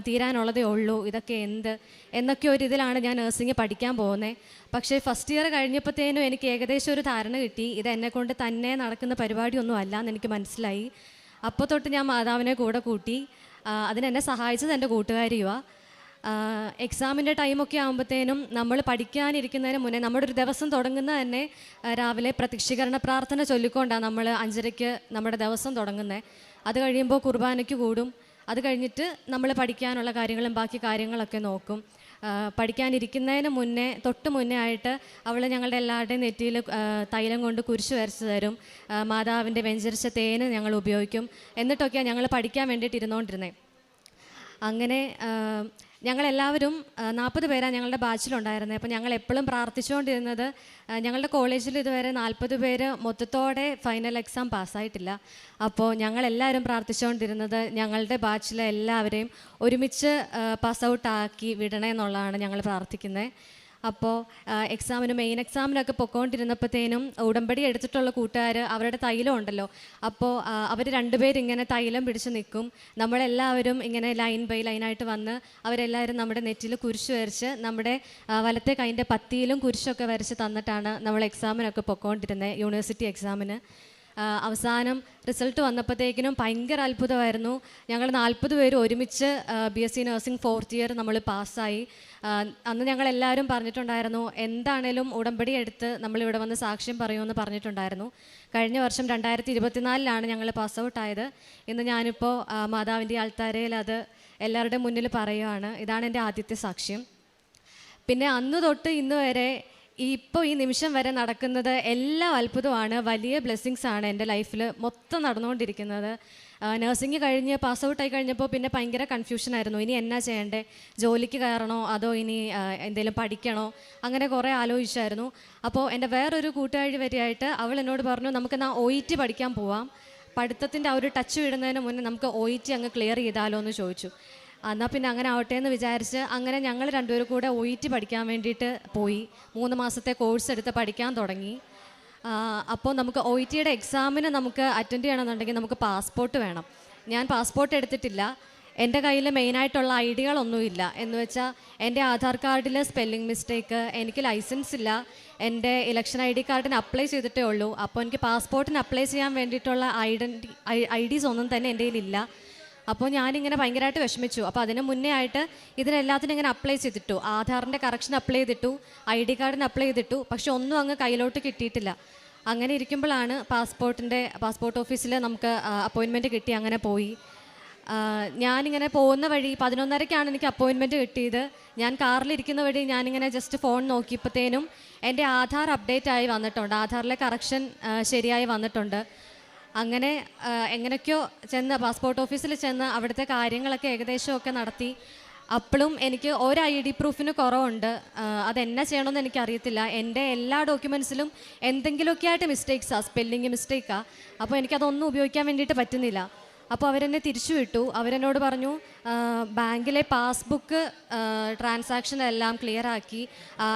തീരാനുള്ളതേ ഉള്ളൂ, ഇതൊക്കെ എന്നൊക്കെ ഒരു ഇതിലാണ് ഞാൻ നഴ്സിംഗ് പഠിക്കാൻ പോകുന്നത്. പക്ഷേ ഫസ്റ്റ് ഇയർ കഴിഞ്ഞപ്പോഴത്തേനും എനിക്ക് ഏകദേശം ഒരു ധാരണ കിട്ടി, ഇത് എന്നെക്കൊണ്ട് തന്നെ നടക്കുന്ന പരിപാടിയൊന്നും അല്ല എന്ന് എനിക്ക് മനസ്സിലായി. അപ്പോൾ തൊട്ട് ഞാൻ മാതാവിനെ കൂടെ കൂട്ടി. അതിനെന്നെ സഹായിച്ചത് എൻ്റെ കൂട്ടുകാരിയുമാണ്. എക്സാമിൻ്റെ ടൈമൊക്കെ ആകുമ്പോഴത്തേനും നമ്മൾ പഠിക്കാനിരിക്കുന്നതിന് മുന്നേ നമ്മുടെ ഒരു ദിവസം തുടങ്ങുന്നത് തന്നെ രാവിലെ പ്രത്യക്ഷീകരണ പ്രാർത്ഥന ചൊല്ലിക്കൊണ്ടാണ് നമ്മൾ 5:30 നമ്മുടെ ദിവസം തുടങ്ങുന്നത്. അത് കഴിയുമ്പോൾ കുർബാനയ്ക്ക് കൂടും. അത് കഴിഞ്ഞിട്ട് നമ്മൾ പഠിക്കാനുള്ള കാര്യങ്ങളും ബാക്കി കാര്യങ്ങളൊക്കെ നോക്കും. പഠിക്കാനിരിക്കുന്നതിന് തൊട്ട് മുന്നേ ആയിട്ട് അവൾ ഞങ്ങളുടെ എല്ലാവരുടെയും നെറ്റിയിൽ തൈലം കൊണ്ട് കുരിശ് വരച്ച് തരും. മാതാവിൻ്റെ വെഞ്ചരിച്ച തേന് ഞങ്ങൾ ഉപയോഗിക്കും. എന്നിട്ടൊക്കെയാണ് ഞങ്ങൾ പഠിക്കാൻ വേണ്ടിയിട്ട് ഇരുന്നുകൊണ്ടിരുന്നത്. അങ്ങനെ ഞങ്ങളെല്ലാവരും 40 പേരാണ് ഞങ്ങളുടെ ബാച്ചിലുണ്ടായിരുന്നത്. അപ്പോൾ ഞങ്ങൾ എപ്പോഴും പ്രാർത്ഥിച്ചുകൊണ്ടിരുന്നത്, ഞങ്ങളുടെ കോളേജിൽ ഇതുവരെ 40 പേര് മൊത്തത്തോടെ ഫൈനൽ എക്സാം പാസ്സായിട്ടില്ല. അപ്പോൾ ഞങ്ങളെല്ലാവരും പ്രാർത്ഥിച്ചുകൊണ്ടിരുന്നത് ഞങ്ങളുടെ ബാച്ചിലെ എല്ലാവരെയും ഒരുമിച്ച് പാസ് ഔട്ടാക്കി വിടണേ എന്നുള്ളതാണ് ഞങ്ങൾ പ്രാർത്ഥിക്കുന്നത്. അപ്പോൾ മെയിൻ എക്സാമിനൊക്കെ പൊയ്ക്കൊണ്ടിരുന്നപ്പോഴത്തേനും ഉടമ്പടി എടുത്തിട്ടുള്ള കൂട്ടുകാർ അവരുടെ തൈലം ഉണ്ടല്ലോ, അപ്പോൾ അവർ 2 പേരിങ്ങനെ തൈലം പിടിച്ച് നിൽക്കും. നമ്മളെല്ലാവരും ഇങ്ങനെ ലൈൻ ബൈ ലൈനായിട്ട് വന്ന് അവരെല്ലാവരും നമ്മുടെ നെറ്റിൽ കുരിശ് വരച്ച് നമ്മുടെ വലത്തെ കൈൻ്റെ പത്തിയിലും കുരിശൊക്കെ വരച്ച് തന്നിട്ടാണ് നമ്മൾ എക്സാമിനൊക്കെ പൊയ്ക്കൊണ്ടിരുന്നത്, യൂണിവേഴ്സിറ്റി എക്സാമിന്. അവസാനം റിസൾട്ട് വന്നപ്പോഴത്തേക്കിനും ഭയങ്കര അത്ഭുതമായിരുന്നു. ഞങ്ങൾ 40 പേര് ഒരുമിച്ച് BSc നഴ്സിംഗ് 4th ഇയർ നമ്മൾ പാസ്സായി. അന്ന് ഞങ്ങളെല്ലാവരും പറഞ്ഞിട്ടുണ്ടായിരുന്നു, എന്താണേലും ഉടമ്പടി എടുത്ത് നമ്മളിവിടെ വന്ന് സാക്ഷ്യം പറയുമെന്ന് പറഞ്ഞിട്ടുണ്ടായിരുന്നു. കഴിഞ്ഞ വർഷം 2024 ഞങ്ങൾ പാസ് ഔട്ടായത്. ഇന്ന് ഞാനിപ്പോൾ മാതാവിൻ്റെ ആൾത്താരയിൽ അത് എല്ലാവരുടെയും മുന്നിൽ പറയുകയാണ്. ഇതാണ് എൻ്റെ ആദ്യത്തെ സാക്ഷ്യം. പിന്നെ അന്ന് തൊട്ട് ഇന്ന് വരെ ഇപ്പോൾ ഈ നിമിഷം വരെ നടക്കുന്നത് എല്ലാം അത്ഭുതമാണ്, വലിയ ബ്ലെസ്സിങ്സ് ആണ് എൻ്റെ ലൈഫിൽ മൊത്തം നടന്നുകൊണ്ടിരിക്കുന്നത്. നഴ്സിംഗ് കഴിഞ്ഞ് പാസ് ഔട്ടായി കഴിഞ്ഞപ്പോൾ പിന്നെ ഭയങ്കര കൺഫ്യൂഷനായിരുന്നു. ഇനി എന്നാ ചെയ്യണ്ടേ, ജോലിക്ക് കയറണോ അതോ ഇനി എന്തെങ്കിലും പഠിക്കണോ, അങ്ങനെ കുറേ ആലോചിച്ചായിരുന്നു. അപ്പോൾ എൻ്റെ വേറൊരു കൂട്ടുകാരി വരെയായിട്ട് അവൾ എന്നോട് പറഞ്ഞു, നമുക്ക് OET പഠിക്കാൻ പോവാം, പഠിത്തത്തിൻ്റെ ആ ഒരു ടച്ച് വിടുന്നതിന് മുന്നേ നമുക്ക് OET അങ്ങ് ക്ലിയർ ചെയ്താലോ എന്ന് ചോദിച്ചു. എന്നാൽ പിന്നെ അങ്ങനെ ആവട്ടെ എന്ന് വിചാരിച്ച് അങ്ങനെ ഞങ്ങൾ 2 പേരും കൂടെ OET പഠിക്കാൻ വേണ്ടിയിട്ട് പോയി. 3 മാസത്തെ കോഴ്സ് എടുത്ത് പഠിക്കാൻ തുടങ്ങി. അപ്പോൾ നമുക്ക് OETയുടെ എക്സാമിന് നമുക്ക് അറ്റൻഡ് ചെയ്യണമെന്നുണ്ടെങ്കിൽ നമുക്ക് പാസ്പോർട്ട് വേണം. ഞാൻ പാസ്പോർട്ട് എടുത്തിട്ടില്ല. എൻ്റെ കയ്യിൽ മെയിനായിട്ടുള്ള ഐഡികളൊന്നുമില്ല. എന്ന് വെച്ചാൽ എൻ്റെ ആധാർ കാർഡിൽ സ്പെല്ലിംഗ് മിസ്റ്റേക്ക്, എനിക്ക് ലൈസൻസ് ഇല്ല, എൻ്റെ ഇലക്ഷൻ ID കാർഡിന് അപ്ലൈ ചെയ്തിട്ടേ ഉള്ളൂ. അപ്പോൾ എനിക്ക് പാസ്പോർട്ടിന് അപ്ലൈ ചെയ്യാൻ വേണ്ടിയിട്ടുള്ള IDs ഒന്നും തന്നെ എൻ്റെ കയ്യിലില്ല. അപ്പോൾ ഞാനിങ്ങനെ ഭയങ്കരമായിട്ട് വിഷമിച്ചു. അപ്പോൾ അതിന് മുന്നേ ആയിട്ട് ഇതിനെല്ലാത്തിനും ഇങ്ങനെ അപ്ലൈ ചെയ്തിട്ടു. ആധാറിൻ്റെ കറക്ഷൻ അപ്ലൈ ചെയ്തിട്ടു, ID കാർഡിന് അപ്ലൈ ചെയ്തിട്ടു, പക്ഷെ ഒന്നും അങ്ങ് കയ്യിലോട്ട് കിട്ടിയിട്ടില്ല. അങ്ങനെ ഇരിക്കുമ്പോഴാണ് പാസ്പോർട്ട് ഓഫീസിൽ നമുക്ക് അപ്പോയിൻമെൻറ്റ് കിട്ടി. അങ്ങനെ പോയി. ഞാനിങ്ങനെ പോകുന്ന വഴി 11:30 എനിക്ക് അപ്പോയിൻമെൻറ്റ് കിട്ടിയത്. ഞാൻ കാറിലിരിക്കുന്ന വഴി ഞാനിങ്ങനെ ജസ്റ്റ് ഫോൺ നോക്കിയപ്പോഴത്തേനും എൻ്റെ ആധാർ അപ്ഡേറ്റ് ആയി വന്നിട്ടുണ്ട്, ആധാറിലെ കറക്ഷൻ ശരിയായി വന്നിട്ടുണ്ട്. അങ്ങനെ എങ്ങനെയൊക്കെയോ ചെന്ന് പാസ്പോർട്ട് ഓഫീസിൽ ചെന്ന് അവിടുത്തെ കാര്യങ്ങളൊക്കെ ഏകദേശമൊക്കെ നടത്തി. അപ്പോഴും എനിക്ക് ഒരു ID പ്രൂഫിന് കുറവുണ്ട്. അതെന്നാ ചെയ്യണമെന്ന് എനിക്കറിയത്തില്ല. എൻ്റെ എല്ലാ ഡോക്യുമെൻറ്റ്സിലും എന്തെങ്കിലുമൊക്കെ ആയിട്ട് മിസ്റ്റേക്സാണ്, സ്പെല്ലിങ് മിസ്റ്റേക്കാണ്. അപ്പോൾ എനിക്കതൊന്നും ഉപയോഗിക്കാൻ വേണ്ടിയിട്ട് പറ്റുന്നില്ല. അപ്പോൾ അവരെന്നെ തിരിച്ചു വിട്ടു. അവരെന്നോട് പറഞ്ഞു, ബാങ്കിലെ പാസ്ബുക്ക് ട്രാൻസാക്ഷൻ എല്ലാം ക്ലിയർ ആക്കി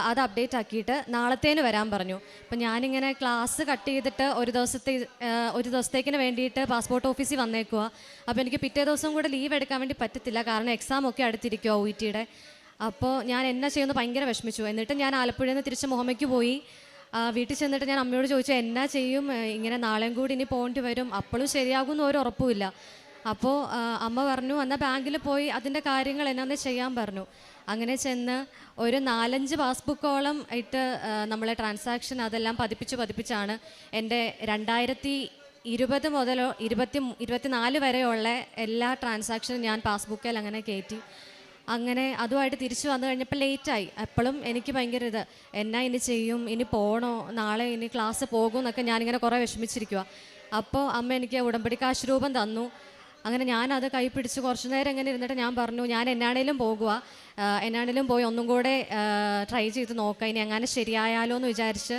അത് അപ്ഡേറ്റ് ആക്കിയിട്ട് നാളത്തേന് വരാൻ പറഞ്ഞു. അപ്പം ഞാനിങ്ങനെ ക്ലാസ് കട്ട് ചെയ്തിട്ട് ഒരു ദിവസത്തേക്കിന് വേണ്ടിയിട്ട് പാസ്പോർട്ട് ഓഫീസിൽ വന്നേക്കുക. അപ്പോൾ എനിക്ക് പിറ്റേ ദിവസം കൂടെ ലീവ് എടുക്കാൻ വേണ്ടി പറ്റത്തില്ല, കാരണം എക്സാം ഒക്കെ അടുത്തിരിക്കുക OETയുടെ. അപ്പോൾ ഞാൻ എന്നാ ചെയ്യുമെന്ന് ഭയങ്കര വിഷമിച്ചു. എന്നിട്ട് ഞാൻ ആലപ്പുഴയിൽ നിന്ന് തിരിച്ച് മുഹമ്മയ്ക്ക് പോയി. വീട്ടിൽ ചെന്നിട്ട് ഞാൻ അമ്മയോട് ചോദിച്ചു, എന്നാ ചെയ്യും, ഇങ്ങനെ നാളെയും കൂടി ഇനി പോകേണ്ടി വരും, അപ്പോഴും ശരിയാകുമെന്ന് ഒരു ഉറപ്പുമില്ല. അപ്പോൾ അമ്മ പറഞ്ഞു, എന്നാൽ ബാങ്കിൽ പോയി അതിൻ്റെ കാര്യങ്ങൾ എന്നാന്ന് ചെയ്യാൻ പറഞ്ഞു. അങ്ങനെ ചെന്ന് ഒരു 4-5 പാസ്ബുക്കോളം ഇട്ട് നമ്മളെ ട്രാൻസാക്ഷൻ അതെല്ലാം പതിപ്പിച്ചാണ് എൻ്റെ 2020 മുതൽ 24 വരെയുള്ള എല്ലാ ട്രാൻസാക്ഷനും ഞാൻ പാസ്ബുക്കിൽ അങ്ങനെ കയറ്റി. അങ്ങനെ അതുമായിട്ട് തിരിച്ചു വന്നു കഴിഞ്ഞപ്പോൾ ലേറ്റായി. എപ്പോഴും എനിക്ക് ഭയങ്കര എന്നാ ഇനി ചെയ്യും, ഇനി പോകണോ, നാളെ ഇനി ക്ലാസ് പോകും എന്നൊക്കെ ഞാനിങ്ങനെ കുറേ വിഷമിച്ചിരിക്കുക. അപ്പോൾ അമ്മ എനിക്ക് ഉടമ്പടി കാശ് രൂപം തന്നു. അങ്ങനെ ഞാനത് കൈ പിടിച്ച് കുറച്ച് നേരം ഇങ്ങനെ ഇരുന്നിട്ട് ഞാൻ പറഞ്ഞു, ഞാൻ എന്നാണേലും പോയി ഒന്നും കൂടെ ട്രൈ ചെയ്ത് നോക്കാം, ഇനി എങ്ങനെ ശരിയായാലോ എന്ന് വിചാരിച്ച്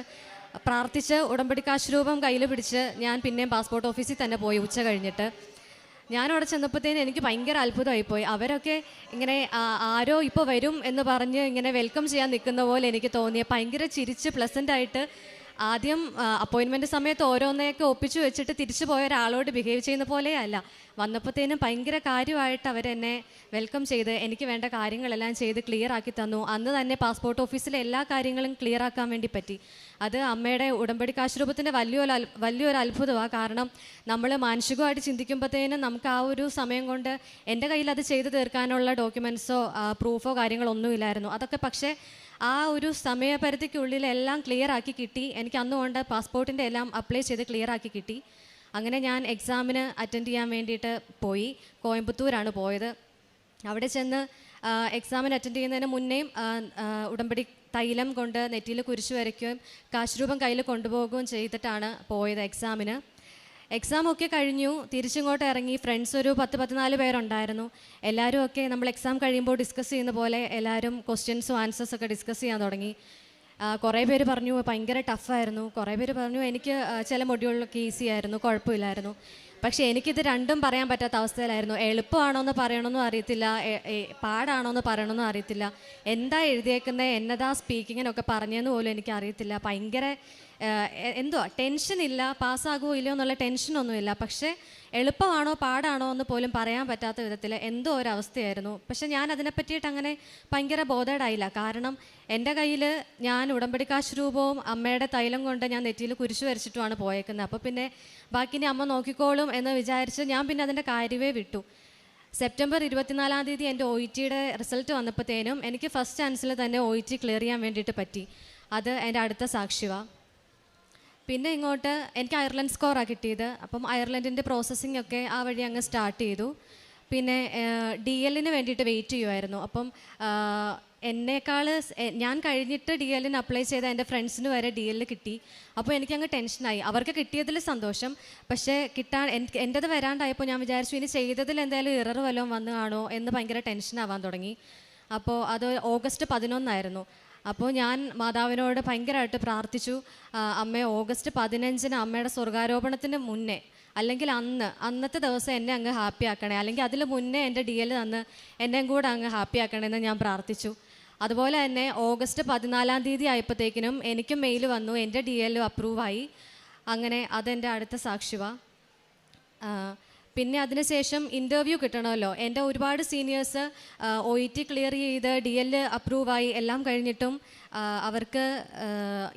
പ്രാർത്ഥിച്ച് ഉടമ്പടി കാശ് രൂപം കയ്യിൽ പിടിച്ച് ഞാൻ പിന്നെയും പാസ്പോർട്ട് ഓഫീസിൽ തന്നെ പോയി ഉച്ച കഴിഞ്ഞിട്ട്. ഞാനവിടെ ചെന്നപ്പോഴത്തേനും എനിക്ക് ഭയങ്കര അത്ഭുതമായിപ്പോയി. അവരൊക്കെ ഇങ്ങനെ ആരോ ഇപ്പോൾ വരും എന്ന് പറഞ്ഞ് ഇങ്ങനെ വെൽക്കം ചെയ്യാൻ നിൽക്കുന്ന പോലെ എനിക്ക് തോന്നിയ, ഭയങ്കര ചിരിച്ച് പ്ലസൻ്റായിട്ട് ആദ്യം അപ്പോയിൻമെൻറ്റ് സമയത്ത് ഓരോന്നേയൊക്കെ ഒപ്പിച്ചു വെച്ചിട്ട് തിരിച്ചു പോയ ഒരാളോട് ബിഹേവ് ചെയ്യുന്ന പോലെയല്ല. വന്നപ്പോഴത്തേനും ഭയങ്കര കാര്യമായിട്ട് അവരെന്നെ വെൽക്കം ചെയ്ത് എനിക്ക് വേണ്ട കാര്യങ്ങളെല്ലാം ചെയ്ത് ക്ലിയർ ആക്കി തന്നു. അന്ന് തന്നെ പാസ്പോർട്ട് ഓഫീസിലെ എല്ലാ കാര്യങ്ങളും ക്ലിയർ ആക്കാൻ വേണ്ടി പറ്റി. അത് അമ്മയുടെ ഉടമ്പടി കാശുരൂപത്തിൻ്റെ വലിയൊരു അത്ഭുതമാണ്. കാരണം നമ്മൾ മാനസികമായിട്ട് ചിന്തിക്കുമ്പോഴത്തേനും നമുക്ക് ആ ഒരു സമയം കൊണ്ട് എൻ്റെ കയ്യിൽ അത് ചെയ്തു തീർക്കാനുള്ള ഡോക്യുമെൻറ്റ്സോ പ്രൂഫോ കാര്യങ്ങളൊന്നുമില്ലായിരുന്നു. അതൊക്കെ പക്ഷേ ആ ഒരു സമയപരിധിക്കുള്ളിൽ എല്ലാം ക്ലിയർ ആക്കി കിട്ടി. എനിക്ക് അന്നുകൊണ്ട് പാസ്പോർട്ടിൻ്റെ എല്ലാം അപ്ലൈ ചെയ്ത് ക്ലിയർ ആക്കി കിട്ടി. അങ്ങനെ ഞാൻ എക്സാമിന് അറ്റൻഡ് ചെയ്യാൻ വേണ്ടിയിട്ട് പോയി. കോയമ്പത്തൂരാണ് പോയത്. അവിടെ ചെന്ന് എക്സാമിന് അറ്റൻഡ് ചെയ്യുന്നതിന് മുന്നേയും ഉടമ്പടി തൈലം കൊണ്ട് നെറ്റിയിൽ കുരിശ് വരയ്ക്കുകയും കാശുരൂപം കയ്യിൽ കൊണ്ടുപോകുകയും ചെയ്തിട്ടാണ് പോയത് എക്സാമിന്. എക്സാമൊക്കെ കഴിഞ്ഞു, തിരിച്ചിങ്ങോട്ട് ഇറങ്ങി. ഫ്രണ്ട്സ് ഒരു 10-14 പേരുണ്ടായിരുന്നു. എല്ലാവരും ഒക്കെ നമ്മൾ എക്സാം കഴിയുമ്പോൾ ഡിസ്കസ് ചെയ്യുന്ന പോലെ എല്ലാവരും ക്വസ്റ്റ്യൻസും ആൻസേഴ്സൊക്കെ ഡിസ്കസ് ചെയ്യാൻ തുടങ്ങി. കുറേ പേര് പറഞ്ഞു ഭയങ്കര ടഫായിരുന്നു, കുറേ പേര് പറഞ്ഞു എനിക്ക് ചില മൊഡ്യൂളിലൊക്കെ ഈസി ആയിരുന്നു, കുഴപ്പമില്ലായിരുന്നു. പക്ഷേ എനിക്കിത് രണ്ടും പറയാൻ പറ്റാത്ത അവസ്ഥയിലായിരുന്നു. എളുപ്പമാണോ എന്ന് പറയണമെന്നും അറിയത്തില്ല, പാടാണോ എന്ന് പറയണമെന്നും അറിയത്തില്ല, എന്താ എഴുതിയേക്കുന്നത് എന്നതാ സ്പീക്കിങ്ങിനൊക്കെ പറഞ്ഞതെന്ന് പോലും എനിക്ക് അറിയത്തില്ല. ഭയങ്കര എന്തുവാ ടെൻഷനില്ല, പാസ്സാകുമോ ഇല്ലയോ എന്നുള്ള ടെൻഷനൊന്നുമില്ല. പക്ഷേ എളുപ്പമാണോ പാടാണോ എന്ന് പോലും പറയാൻ പറ്റാത്ത വിധത്തിൽ എന്തോ ഒരവസ്ഥയായിരുന്നു. പക്ഷെ ഞാൻ അതിനെപ്പറ്റിയിട്ട് അങ്ങനെ ഭയങ്കര ബോധേഡായില്ല. കാരണം എൻ്റെ കയ്യിൽ ഞാൻ ഉടമ്പടി കാശുരൂപവും അമ്മയുടെ തൈലം കൊണ്ട് ഞാൻ നെറ്റിയിൽ കുരിശ് വരച്ചിട്ടുമാണ് പോയേക്കുന്നത്. അപ്പോൾ പിന്നെ ബാക്കിനെ അമ്മ നോക്കിക്കോളും എന്ന് വിചാരിച്ച് ഞാൻ പിന്നെ അതിൻ്റെ കാര്യമേ വിട്ടു. സെപ്റ്റംബർ 24-ാം തീയതി എൻ്റെ OETയുടെ റിസൾട്ട് വന്നപ്പോഴത്തേനും എനിക്ക് ഫസ്റ്റ് ചാൻസിൽ തന്നെ OET ക്ലിയർ ചെയ്യാൻ വേണ്ടിയിട്ട് പറ്റി. അത് എൻ്റെ അടുത്ത സാക്ഷ്യമാണ്. പിന്നെ ഇങ്ങോട്ട് എനിക്ക് അയർലൻഡ് സ്കോറാണ് കിട്ടിയത്. അപ്പം അയർലൻഡിൻ്റെ പ്രോസസ്സിംഗ് ഒക്കെ ആ വഴി അങ്ങ് സ്റ്റാർട്ട് ചെയ്തു. പിന്നെ DLന് വേണ്ടിയിട്ട് വെയിറ്റ് ചെയ്യുമായിരുന്നു. അപ്പം എന്നേക്കാൾ ഞാൻ കഴിഞ്ഞിട്ട് DLന് അപ്ലൈ ചെയ്ത എൻ്റെ ഫ്രണ്ട്സിന് വരെ DL കിട്ടി. അപ്പോൾ എനിക്കങ്ങ് ടെൻഷനായി. അവർക്ക് കിട്ടിയതിൽ സന്തോഷം, പക്ഷേ എൻ്റെത് വരാണ്ടായപ്പോൾ ഞാൻ വിചാരിച്ചു ഇനി ചെയ്തതിൽ എന്തായാലും ഇറർ വല്ലതും വന്നു കാണുമോ എന്ന് ഭയങ്കര ടെൻഷനാവാൻ തുടങ്ങി. അപ്പോൾ അത് ഓഗസ്റ്റ് 11 അപ്പോൾ ഞാൻ മാതാവിനോട് ഭയങ്കരമായിട്ട് പ്രാർത്ഥിച്ചു, അമ്മേ ഓഗസ്റ്റ് 15 അമ്മയുടെ സ്വർഗാരോപണത്തിന് മുന്നേ അല്ലെങ്കിൽ അന്നത്തെ ദിവസം എന്നെ അങ്ങ് ഹാപ്പി ആക്കണേ, അല്ലെങ്കിൽ അതിൽ മുന്നേ എൻ്റെ DL തന്ന് എന്നെയും കൂടെ അങ്ങ് ഹാപ്പി ആക്കണമെന്ന് ഞാൻ പ്രാർത്ഥിച്ചു. അതുപോലെ തന്നെ ഓഗസ്റ്റ് 14-ാം തീയതി ആയപ്പോഴത്തേക്കിനും എനിക്കും മെയിൽ വന്നു, എൻ്റെ DL അപ്രൂവായി. അങ്ങനെ അതെൻ്റെ അടുത്ത സാക്ഷ്യമാണ്. പിന്നെ അതിനുശേഷം ഇൻ്റർവ്യൂ കിട്ടണമല്ലോ. എൻ്റെ ഒരുപാട് സീനിയേഴ്സ് OET ക്ലിയർ ചെയ്ത് DL അപ്രൂവായി എല്ലാം കഴിഞ്ഞിട്ടും അവർക്ക്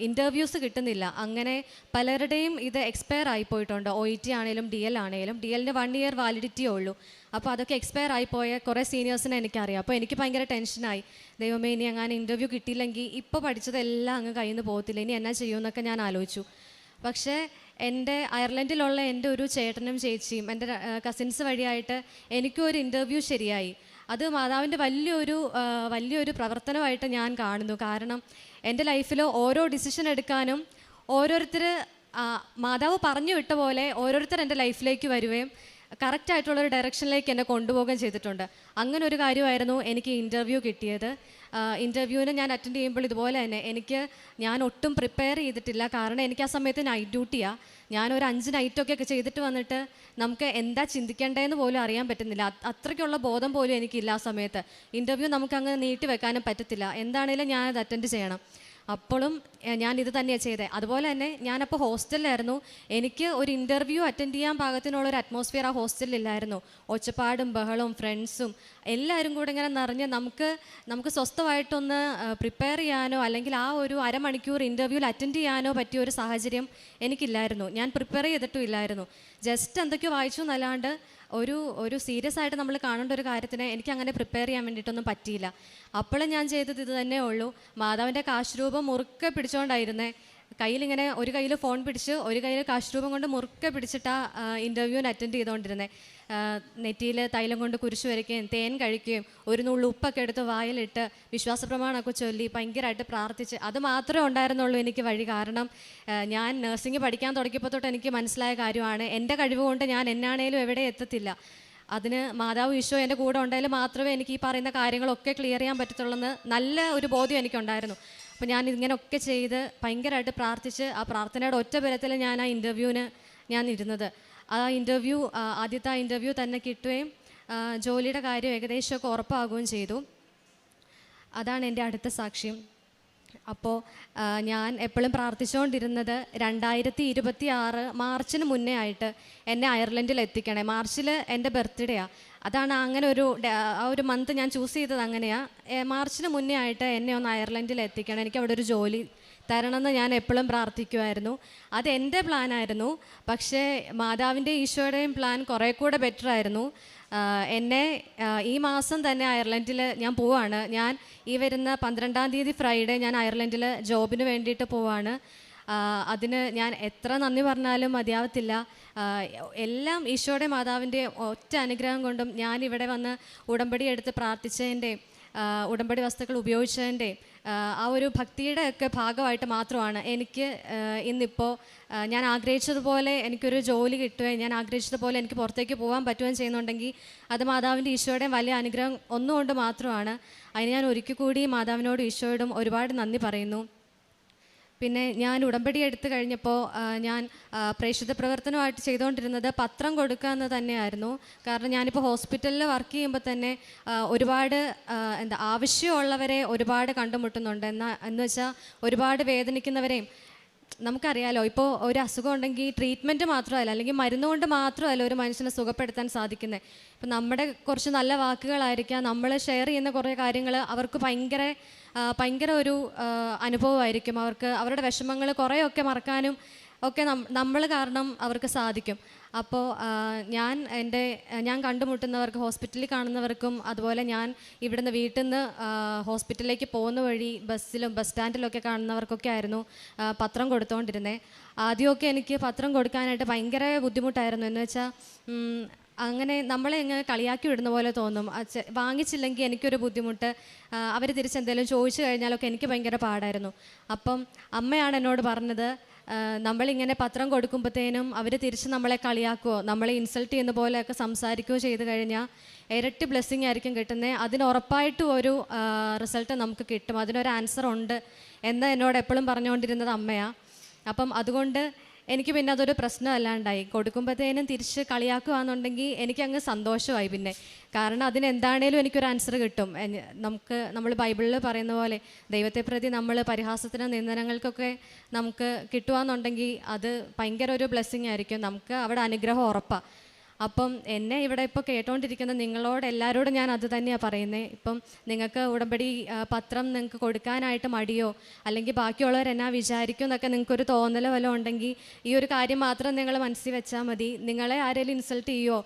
ഇൻ്റർവ്യൂസ് കിട്ടുന്നില്ല. അങ്ങനെ പലരുടെയും ഇത് എക്സ്പയർ ആയിപ്പോയിട്ടുണ്ട്. OET ആണെങ്കിലും DL ആണെങ്കിലും. DLന് 1 ഇയർ വാലിഡിറ്റിയേ ഉള്ളൂ. അപ്പോൾ അതൊക്കെ എക്സ്പയർ ആയിപ്പോയ കുറേ സീനിയേഴ്സിനെ എനിക്കറിയാം. അപ്പോൾ എനിക്ക് ഭയങ്കര ടെൻഷനായി, ദൈവമേ ഇനി അങ്ങനെ ഇൻ്റർവ്യൂ കിട്ടിയില്ലെങ്കിൽ ഇപ്പോൾ പഠിച്ചതെല്ലാം അങ്ങ് കയ്യിൽ നിന്ന് പോകത്തില്ല, ഇനി എന്നാ ചെയ്യുമെന്നൊക്കെ ഞാൻ ആലോചിച്ചു. പക്ഷേ എൻ്റെ അയർലൻഡിലുള്ള എൻ്റെ ഒരു ചേട്ടനും ചേച്ചിയും എൻ്റെ കസിൻസ് വഴിയായിട്ട് എനിക്കും ഒരു ഇൻ്റർവ്യൂ ശരിയായി. അത് മാതാവിൻ്റെ വലിയൊരു പ്രവർത്തനമായിട്ട് ഞാൻ കാണുന്നു. കാരണം എൻ്റെ ലൈഫിൽ ഓരോ ഡിസിഷൻ എടുക്കാനും ഓരോരുത്തർ മാതാവ് പറഞ്ഞു വിട്ട പോലെ ഓരോരുത്തർ എൻ്റെ ലൈഫിലേക്ക് വരുകയും കറക്റ്റായിട്ടുള്ളൊരു ഡയറക്ഷനിലേക്ക് എന്നെ കൊണ്ടുപോകുകയും ചെയ്തിട്ടുണ്ട്. അങ്ങനെ ഒരു കാര്യമായിരുന്നു എനിക്ക് ഇൻ്റർവ്യൂ കിട്ടിയത്. ഇൻ്റർവ്യൂവിന് ഞാൻ അറ്റൻഡ് ചെയ്യുമ്പോൾ ഇതുപോലെ തന്നെ ഞാൻ ഒട്ടും പ്രിപ്പയർ ചെയ്തിട്ടില്ല. കാരണം എനിക്ക് ആ സമയത്ത് നൈറ്റ് ഡ്യൂട്ടിയാണ്. ഞാനൊരു 5 നൈറ്റൊക്കെ ചെയ്തിട്ട് വന്നിട്ട് നമുക്ക് എന്താ ചിന്തിക്കേണ്ടതെന്ന് പോലും അറിയാൻ പറ്റുന്നില്ല. അത്രയ്ക്കുള്ള ബോധം പോലും എനിക്കില്ല ആ സമയത്ത്. ഇൻ്റർവ്യൂ നമുക്കങ്ങ് നീട്ടി വെക്കാനും പറ്റത്തില്ല. എന്താണേലും ഞാനത് അറ്റൻഡ് ചെയ്യണം. അപ്പോഴും ഞാൻ ഇത് തന്നെയാണ് ചെയ്തത്. അതുപോലെ തന്നെ ഞാനപ്പോൾ ഹോസ്റ്റലിലായിരുന്നു. എനിക്ക് ഒരു ഇൻ്റർവ്യൂ അറ്റൻഡ് ചെയ്യാൻ പാകത്തിനുള്ളൊരു അറ്റ്മോസ്ഫിയർ ആ ഹോസ്റ്റലിലില്ലായിരുന്നു. ഒച്ചപ്പാടും ബഹളവും ഫ്രണ്ട്സും എല്ലാവരും കൂടെ ഇങ്ങനെ നിറഞ്ഞ് നമുക്ക് സ്വസ്ഥമായിട്ടൊന്ന് പ്രിപ്പയർ ചെയ്യാനോ അല്ലെങ്കിൽ ആ ഒരു അരമണിക്കൂർ ഇൻ്റർവ്യൂവിൽ അറ്റൻഡ് ചെയ്യാനോ പറ്റിയ ഒരു സാഹചര്യം എനിക്കില്ലായിരുന്നു. ഞാൻ പ്രിപ്പയർ ചെയ്തിട്ടും ഇല്ലായിരുന്നു. ജസ്റ്റ് എന്തൊക്കെയോ വായിച്ചു എന്നല്ലാണ്ട് ഒരു സീരിയസ് ആയിട്ട് നമ്മൾ കാണേണ്ട ഒരു കാര്യത്തിന് എനിക്ക് അങ്ങനെ പ്രിപ്പയർ ചെയ്യാൻ വേണ്ടിയിട്ടൊന്നും പറ്റിയില്ല. അപ്പോഴും ഞാൻ ചെയ്തത് ഇത് തന്നെ ഉള്ളൂ. മാതാവിൻ്റെ കാശുരൂപം മുറുക്കെ പിടിച്ചുകൊണ്ടായിരുന്നേ. കയ്യിലിങ്ങനെ ഒരു കയ്യിൽ ഫോൺ പിടിച്ച് ഒരു കയ്യിൽ കാശുരൂപം കൊണ്ട് മുറുക്കെ പിടിച്ചിട്ടാണ് ഇൻ്റർവ്യൂവിന് അറ്റൻഡ് ചെയ്തുകൊണ്ടിരുന്നത്. നെറ്റിയിൽ തൈലം കൊണ്ട് കുരിശ് വരയ്ക്കുകയും തേൻ കഴിക്കുകയും ഒരു നുള്ളു ഉപ്പൊക്കെ എടുത്ത് വായിലിട്ട് വിശ്വാസ പ്രമാണമൊക്കെ ചൊല്ലി ഭയങ്കരമായിട്ട് പ്രാർത്ഥിച്ച് അത് മാത്രമേ ഉണ്ടായിരുന്നുള്ളൂ എനിക്ക് വഴി. കാരണം ഞാൻ നഴ്സിംഗ് പഠിക്കാൻ തുടങ്ങിയപ്പോൾ തൊട്ട് എനിക്ക് മനസ്സിലായ കാര്യമാണ്, എൻ്റെ കഴിവ് കൊണ്ട് ഞാൻ എന്നാണേലും എവിടെ എത്തത്തില്ല. അതിന് മാതാവ് ഈശോ എൻ്റെ കൂടെ ഉണ്ടായാലും മാത്രമേ എനിക്ക് ഈ പറയുന്ന കാര്യങ്ങളൊക്കെ ക്ലിയർ ചെയ്യാൻ പറ്റത്തുള്ളൂ എന്ന് നല്ല ഒരു ബോധ്യം എനിക്കുണ്ടായിരുന്നു. അപ്പോൾ ഞാൻ ഇങ്ങനെയൊക്കെ ചെയ്ത് ഭയങ്കരമായിട്ട് പ്രാർത്ഥിച്ച് ആ പ്രാർത്ഥനയുടെ ഒറ്റ ബലത്തിൽ ഞാൻ ആ ഇൻ്റർവ്യൂവിന് ഞാൻ ഇരുന്നത്. ആദ്യത്തെ ആ ഇൻ്റർവ്യൂ തന്നെ കിട്ടുകയും ജോലിയുടെ കാര്യം ഏകദേശമൊക്കെ ഉറപ്പാകുകയും ചെയ്തു. അതാണ് എൻ്റെ അടുത്ത സാക്ഷ്യം. അപ്പോൾ ഞാൻ എപ്പോഴും പ്രാർത്ഥിച്ചുകൊണ്ടിരുന്നത് 2026 മാർച്ചിന് മുന്നേ ആയിട്ട് എന്നെ അയർലൻഡിൽ എത്തിക്കണേ. മാർച്ചിൽ എൻ്റെ ബർത്ത്ഡേയാണ്. അതാണ് അങ്ങനെ ആ ഒരു മന്ത് ഞാൻ ചൂസ് ചെയ്തത് അങ്ങനെയാണ്. മാർച്ചിന് മുന്നേ ആയിട്ട് എന്നെ ഒന്ന് അയർലൻഡിൽ എത്തിക്കണം, എനിക്ക് അവിടെ ഒരു ജോലി തരണമെന്ന് ഞാൻ എപ്പോഴും പ്രാർത്ഥിക്കുമായിരുന്നു. അതെൻ്റെ പ്ലാനായിരുന്നു. പക്ഷേ മാതാവിൻ്റെ ഈശോയുടെയും പ്ലാൻ കുറേ കൂടെ ബെറ്ററായിരുന്നു. എന്നെ ഈ മാസം തന്നെ അയർലൻഡിൽ ഞാൻ പോവാണ്. ഞാൻ ഈ വരുന്ന 12-ാം തീയതി ഫ്രൈഡേ ഞാൻ അയർലൻഡിൽ ജോബിന് വേണ്ടിയിട്ട് പോവാണ്. അതിന് ഞാൻ എത്ര നന്ദി പറഞ്ഞാലും മതിയാവത്തില്ല. എല്ലാം ഈശോയുടെ മാതാവിൻ്റെ ഒറ്റ അനുഗ്രഹം കൊണ്ടും ഞാനിവിടെ വന്ന് ഉടമ്പടി എടുത്ത് പ്രാർത്ഥിച്ചതിൻ്റെ, ഉടമ്പടി വസ്തുക്കൾ ഉപയോഗിച്ചതിൻ്റെ ആ ഒരു ഭക്തിയുടെ ഒക്കെ ഭാഗമായിട്ട് മാത്രമാണ് എനിക്ക് ഇന്നിപ്പോൾ ഞാൻ ആഗ്രഹിച്ചതുപോലെ എനിക്കൊരു ജോലി കിട്ടുകയും ഞാൻ ആഗ്രഹിച്ചതുപോലെ എനിക്ക് പുറത്തേക്ക് പോകാൻ പറ്റുകയും ചെയ്യുന്നുണ്ടെങ്കിൽ അത് മാതാവിൻ്റെ ഈശോയുടെയും വലിയ അനുഗ്രഹം ഒന്നുകൊണ്ട് മാത്രമാണ്. അതിന് ഞാൻ ഒരിക്കൽ കൂടി മാതാവിനോടും ഈശോയോടും ഒരുപാട് നന്ദി പറയുന്നു. പിന്നെ ഞാൻ ഉടമ്പടി എടുത്തു കഴിഞ്ഞപ്പോൾ ഞാൻ പ്രേക്ഷിത പ്രവർത്തനമായിട്ട് ചെയ്തുകൊണ്ടിരുന്നത് പത്രം കൊടുക്കുക എന്ന് തന്നെയായിരുന്നു. കാരണം ഞാനിപ്പോൾ ഹോസ്പിറ്റലിൽ വർക്ക് ചെയ്യുമ്പോൾ തന്നെ ഒരുപാട് ആവശ്യമുള്ളവരെ ഒരുപാട് കണ്ടുമുട്ടുന്നുണ്ട്. എന്ന് വെച്ചാൽ ഒരുപാട് വേദനിക്കുന്നവരെയും നമുക്കറിയാലോ. ഇപ്പോൾ ഒരു അസുഖം ഉണ്ടെങ്കിൽ ട്രീറ്റ്മെൻറ്റ് മാത്രമല്ല, അല്ലെങ്കിൽ മരുന്ന് കൊണ്ട് മാത്രമല്ല ഒരു മനുഷ്യനെ സുഖപ്പെടുത്താൻ സാധിക്കുന്നത്. ഇപ്പം നമ്മുടെ കുറച്ച് നല്ല വാക്കുകളായിരിക്കാം, നമ്മൾ ഷെയർ ചെയ്യുന്ന കുറേ കാര്യങ്ങൾ അവർക്ക് ഭയങ്കര ഒരു അനുഭവമായിരിക്കും. അവർക്ക് അവരുടെ വിഷമങ്ങൾ കുറേയൊക്കെ മറക്കാനും ഒക്കെ നമ്മൾ കാരണം അവർക്ക് സാധിക്കും. അപ്പോൾ ഞാൻ കണ്ടുമുട്ടുന്നവർക്ക്, ഹോസ്പിറ്റലിൽ കാണുന്നവർക്കും, അതുപോലെ ഞാൻ ഇവിടുന്ന് വീട്ടിൽ നിന്ന് ഹോസ്പിറ്റലിലേക്ക് പോകുന്ന വഴി ബസ്സിലും ബസ് സ്റ്റാൻഡിലൊക്കെ കാണുന്നവർക്കൊക്കെ ആയിരുന്നു പത്രം കൊടുത്തുകൊണ്ടിരുന്നത്. ആദ്യമൊക്കെ എനിക്ക് പത്രം കൊടുക്കാനായിട്ട് ഭയങ്കര ബുദ്ധിമുട്ടായിരുന്നു. എന്ന് വെച്ചാൽ അങ്ങനെ നമ്മളെ എങ്ങനെ കളിയാക്കി വിടുന്ന പോലെ തോന്നും. വാങ്ങിച്ചില്ലെങ്കിൽ എനിക്കൊരു ബുദ്ധിമുട്ട്, അവർ തിരിച്ചെന്തെങ്കിലും ചോദിച്ചു കഴിഞ്ഞാലൊക്കെ എനിക്ക് ഭയങ്കര പാടായിരുന്നു. അപ്പം അമ്മയാണ് എന്നോട് പറഞ്ഞത്, നമ്മളിങ്ങനെ പത്രം കൊടുക്കുമ്പോഴത്തേനും അവർ തിരിച്ച് നമ്മളെ കളിയാക്കുകയോ നമ്മളെ ഇൻസൾട്ട് ചെയ്യുന്ന പോലെയൊക്കെ സംസാരിക്കുകയോ ചെയ്ത് കഴിഞ്ഞാൽ ഇരട്ടി ബ്ലെസ്സിങ് ആയിരിക്കും കിട്ടുന്നത്. അതിന് ഉറപ്പായിട്ടും ഒരു റിസൾട്ട് നമുക്ക് കിട്ടും, അതിനൊരു ആൻസർ ഉണ്ട് എന്ന് എന്നോട് എപ്പോഴും പറഞ്ഞുകൊണ്ടിരുന്നത് അമ്മയാണ്. അപ്പം അതുകൊണ്ട് എനിക്ക് പിന്നെ അതൊരു പ്രശ്നമല്ലാണ്ടായി. കൊടുക്കുമ്പോഴത്തേനും തിരിച്ച് കളിയാക്കുകയാണെന്നുണ്ടെങ്കിൽ എനിക്കങ്ങ് സന്തോഷമായി പിന്നെ. കാരണം അതിനെന്താണേലും എനിക്കൊരു ആൻസർ കിട്ടും. നമ്മൾ ബൈബിളിൽ പറയുന്ന പോലെ ദൈവത്തെ പ്രതി നമ്മൾ പരിഹാസത്തിനും നിന്ദനങ്ങൾക്കൊക്കെ നമുക്ക് കിട്ടുകയെന്നുണ്ടെങ്കിൽ അത് ഭയങ്കര ഒരു ബ്ലെസ്സിങ് ആയിരിക്കും. നമുക്ക് അവിടെ അനുഗ്രഹം ഉറപ്പാണ്. അപ്പം എന്നെ ഇവിടെ ഇപ്പോൾ കേട്ടോണ്ടിരിക്കുന്ന നിങ്ങളോട് എല്ലാവരോടും ഞാൻ അത് തന്നെയാണ് പറയുന്നത്. ഇപ്പം നിങ്ങൾക്ക് ഉടമ്പടി പത്രം നിങ്ങൾക്ക് കൊടുക്കാനായിട്ട് മടിയോ അല്ലെങ്കിൽ ബാക്കിയുള്ളവർ എന്നാ വിചാരിക്കും എന്നൊക്കെ നിങ്ങൾക്കൊരു തോന്നലോ വല്ലതും ഉണ്ടെങ്കിൽ ഈ ഒരു കാര്യം മാത്രം നിങ്ങൾ മനസ്സിൽ വെച്ചാൽ മതി. നിങ്ങളെ ആരെങ്കിലും ഇൻസൾട്ട് ചെയ്യോ,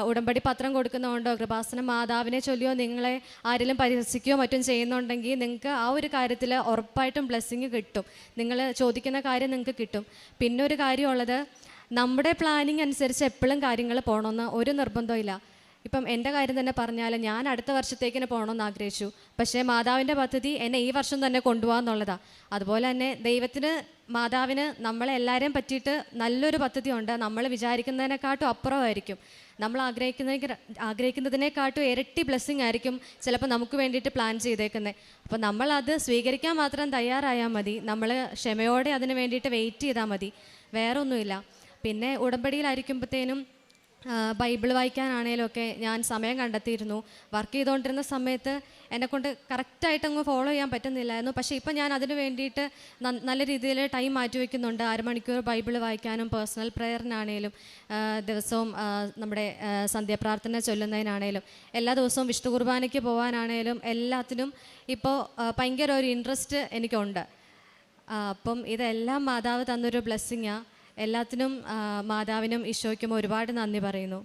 ഉടമ്പടി പത്രം കൊടുക്കുന്നതുകൊണ്ടോ കൃപാസന മാതാവിനെ ചൊല്ലിയോ നിങ്ങളെ ആരെങ്കിലും പരിഹസിക്കുകയോ മറ്റും ചെയ്യുന്നുണ്ടെങ്കിൽ നിങ്ങൾക്ക് ആ ഒരു കാര്യത്തിൽ ഉറപ്പായിട്ടും ബ്ലെസ്സിങ് കിട്ടും. നിങ്ങൾ ചോദിക്കുന്ന കാര്യം നിങ്ങൾക്ക് കിട്ടും. പിന്നെ ഒരു കാര്യമുള്ളത്, നമ്മുടെ പ്ലാനിങ് അനുസരിച്ച് എപ്പോഴും കാര്യങ്ങൾ പോകണമെന്ന് ഒരു നിർബന്ധമില്ല. ഇപ്പം എൻ്റെ കാര്യം തന്നെ പറഞ്ഞാൽ ഞാൻ അടുത്ത വർഷത്തേക്കിന് പോകണമെന്ന് ആഗ്രഹിച്ചു. പക്ഷേ മാതാവിൻ്റെ പദ്ധതി എന്നെ ഈ വർഷം തന്നെ കൊണ്ടുപോകാമെന്നുള്ളതാണ്. അതുപോലെ തന്നെ മാതാവിന് നമ്മളെല്ലാവരെയും പറ്റിയിട്ട് നല്ലൊരു പദ്ധതിയുണ്ട്. നമ്മൾ വിചാരിക്കുന്നതിനെക്കാട്ടും അപ്പുറമായിരിക്കും. നമ്മൾ ആഗ്രഹിക്കുന്നതിനെക്കാട്ടും ഇരട്ടി ബ്ലെസ്സിങ് ആയിരിക്കും ചിലപ്പോൾ നമുക്ക് വേണ്ടിയിട്ട് പ്ലാൻ ചെയ്തേക്കുന്നത്. അപ്പോൾ നമ്മളത് സ്വീകരിക്കാൻ മാത്രം തയ്യാറായാൽ മതി. നമ്മൾ ക്ഷമയോടെ അതിന് വേണ്ടിയിട്ട് വെയിറ്റ് ചെയ്താൽ മതി, വേറെ ഒന്നുമില്ല. പിന്നെ ഉടമ്പടിയിലായിരിക്കുമ്പോഴത്തേനും ബൈബിൾ വായിക്കാനാണേലും ഒക്കെ ഞാൻ സമയം കണ്ടെത്തിയിരുന്നു. വർക്ക് ചെയ്തുകൊണ്ടിരുന്ന സമയത്ത് എന്നെക്കൊണ്ട് കറക്റ്റായിട്ട് അങ്ങ് ഫോളോ ചെയ്യാൻ പറ്റുന്നില്ലായിരുന്നു. പക്ഷേ ഇപ്പം ഞാൻ അതിന് വേണ്ടിയിട്ട് നല്ല രീതിയിൽ ടൈം മാറ്റി വയ്ക്കുന്നുണ്ട്. 1/2 മണിക്കൂർ ബൈബിൾ വായിക്കാനും പേഴ്സണൽ പ്രെയറിനാണേലും ദിവസവും നമ്മുടെ സന്ധ്യാപ്രാർത്ഥന ചൊല്ലുന്നതിനാണേലും എല്ലാ ദിവസവും വിശുദ്ധ കുർബാനയ്ക്ക് പോകാനാണേലും എല്ലാത്തിനും ഇപ്പോൾ ഭയങ്കര ഒരു ഇൻട്രസ്റ്റ് എനിക്കുണ്ട്. അപ്പം ഇതെല്ലാം മാതാവ് തന്നൊരു ബ്ലെസ്സിങ്ങാണ്. എല്ലാത്തിനും മാതാവിനും ഈശോയ്ക്കും ഒരുപാട് നന്ദി പറയുന്നു.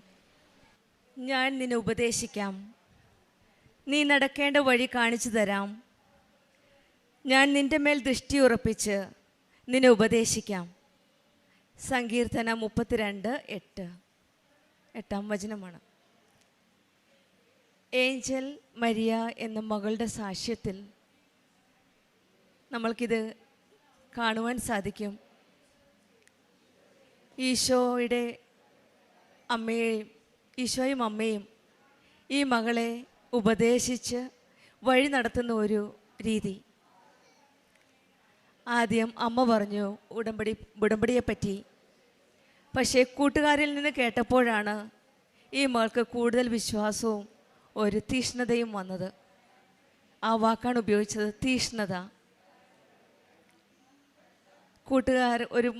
ഞാൻ നിന്നെ ഉപദേശിക്കാം, നീ നടക്കേണ്ട വഴി കാണിച്ചു തരാം. ഞാൻ നിൻ്റെ മേൽ ദൃഷ്ടി ഉറപ്പിച്ച് നിന്നെ ഉപദേശിക്കാം. സങ്കീർത്തനം 32:8 8-ാം വചനമാണ്. ഏഞ്ചൽ മരിയ എന്ന മകളുടെ സാക്ഷ്യത്തിൽ നമ്മൾക്കിത് കാണുവാൻ സാധിക്കും. ഈശോയും അമ്മയും ഈ മകളെ ഉപദേശിച്ച് വഴി നടത്തുന്ന ഒരു രീതി. ആദ്യം അമ്മ പറഞ്ഞു ഉടമ്പടിയെപ്പറ്റി. പക്ഷേ കൂട്ടുകാരിൽ നിന്ന് കേട്ടപ്പോഴാണ് ഈ മകൾക്ക് കൂടുതൽ വിശ്വാസവും ഒരു തീഷ്ണതയും വന്നത്. ആ വാക്കാണ് ഉപയോഗിച്ചത്, തീഷ്ണത.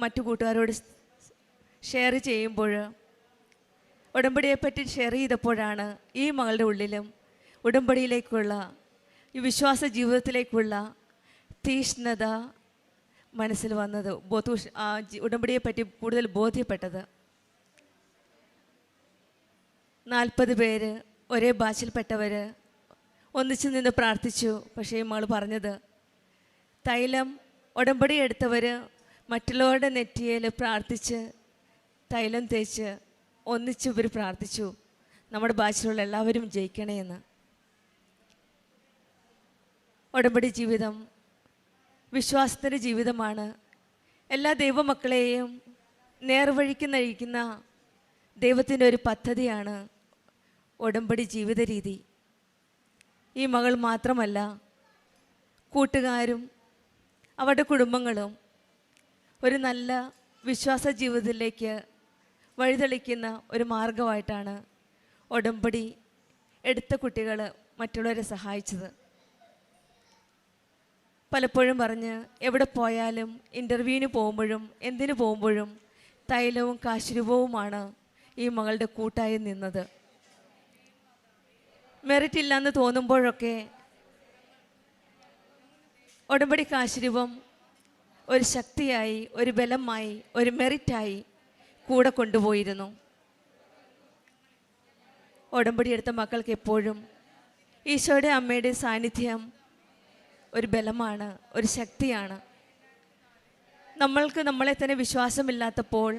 മറ്റു കൂട്ടുകാരോട് ഷെയർ ചെയ്യുമ്പോൾ, ഉടമ്പടിയെപ്പറ്റി ഷെയർ ചെയ്തപ്പോഴാണ് ഈ മകളുടെ ഉള്ളിലും ഉടമ്പടിയിലേക്കുള്ള, ഈ വിശ്വാസ ജീവിതത്തിലേക്കുള്ള തീഷ്ണത മനസ്സിൽ വന്നത്, ഉടമ്പടിയെപ്പറ്റി കൂടുതൽ ബോധ്യപ്പെട്ടത്. 40 പേര് ഒരേ ബാച്ചിൽപ്പെട്ടവർ ഒന്നിച്ചു നിന്ന് പ്രാർത്ഥിച്ചു. പക്ഷേ ഈ മകൾ പറഞ്ഞത്, തൈലം ഉടമ്പടി എടുത്തവർ മറ്റുള്ളവരുടെ നെറ്റിയിൽ പ്രാർത്ഥിച്ച് തൈലം തേച്ച് ഒന്നിച്ച് ഇവർ പ്രാർത്ഥിച്ചു, നമ്മുടെ ബാച്ചിലുള്ള എല്ലാവരും ജയിക്കണേ എന്ന്. ഉടമ്പടി ജീവിതം വിശ്വാസത്തിൻ്റെ ജീവിതമാണ്. എല്ലാ ദൈവമക്കളെയും നേർവഴിക്ക് നയിക്കുന്ന ദൈവത്തിൻ്റെ ഒരു പദ്ധതിയാണ് ഉടമ്പടി ജീവിത രീതി. ഈ മകൾ മാത്രമല്ല, കൂട്ടുകാരും അവരുടെ കുടുംബങ്ങളും ഒരു നല്ല വിശ്വാസ ജീവിതത്തിലേക്ക് വഴിതെളിക്കുന്ന ഒരു മാർഗമായിട്ടാണ് ഉടമ്പടി എടുത്ത കുട്ടികൾ മറ്റുള്ളവരെ സഹായിച്ചത്. പലപ്പോഴും പറഞ്ഞ് എവിടെ പോയാലും, ഇൻ്റർവ്യൂവിന് പോകുമ്പോഴും എന്തിനു പോകുമ്പോഴും തൈലവും കാശുരൂപവുമാണ് ഈ മകളുടെ കൂട്ടായി നിന്നത്. മെറിറ്റ് ഇല്ലയെന്ന് തോന്നുമ്പോഴൊക്കെ ഉടമ്പടി കാശുരൂപം ഒരു ശക്തിയായി, ഒരു ബലമായി, ഒരു മെറിറ്റായി കൂടെ കൊണ്ടുപോയിരുന്നു. ഉടമ്പടി എടുത്ത മക്കൾക്ക് എപ്പോഴും ഈശോയുടെ അമ്മയുടെ സാന്നിധ്യം ഒരു ബലമാണ്, ഒരു ശക്തിയാണ്. നമ്മൾക്ക് നമ്മളെ തന്നെ വിശ്വാസമില്ലാത്തപ്പോൾ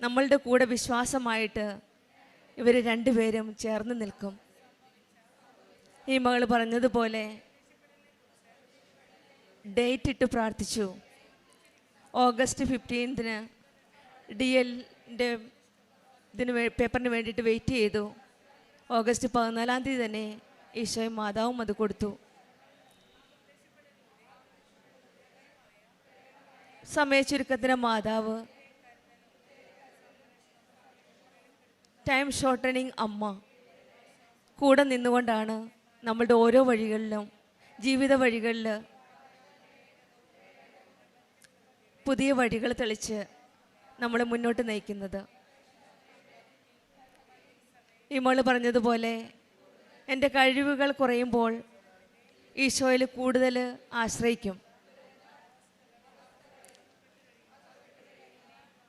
നമ്മളുടെ കൂടെ വിശ്വാസമായിട്ട് ഇവർ രണ്ടുപേരും ചേർന്ന് നിൽക്കും. ഈ മകൾ പറഞ്ഞതുപോലെ ഡേറ്റ് ഇട്ട് പ്രാർത്ഥിച്ചു. ഓഗസ്റ്റ് 15 DLൻ്റെ പേപ്പറിന് വേണ്ടിയിട്ട് വെയിറ്റ് ചെയ്തു. ഓഗസ്റ്റ് 14 തന്നെ ഈശോയും മാതാവും അത് കൊടുത്തു. സമയച്ചുരുക്കത്തിന് മാതാവ്, ടൈം ഷോർട്ടനിങ് അമ്മ കൂടെ നിന്നുകൊണ്ടാണ് നമ്മളുടെ ഓരോ വഴികളിലും, ജീവിത വഴികളിൽ പുതിയ വഴികൾ തെളിച്ച് നമ്മളെ മുന്നോട്ട് നയിക്കുന്നത്. ഈ മോള് പറഞ്ഞതുപോലെ എൻ്റെ കഴിവുകൾ കുറയുമ്പോൾ ഈശോയിൽ കൂടുതൽ ആശ്രയിക്കും.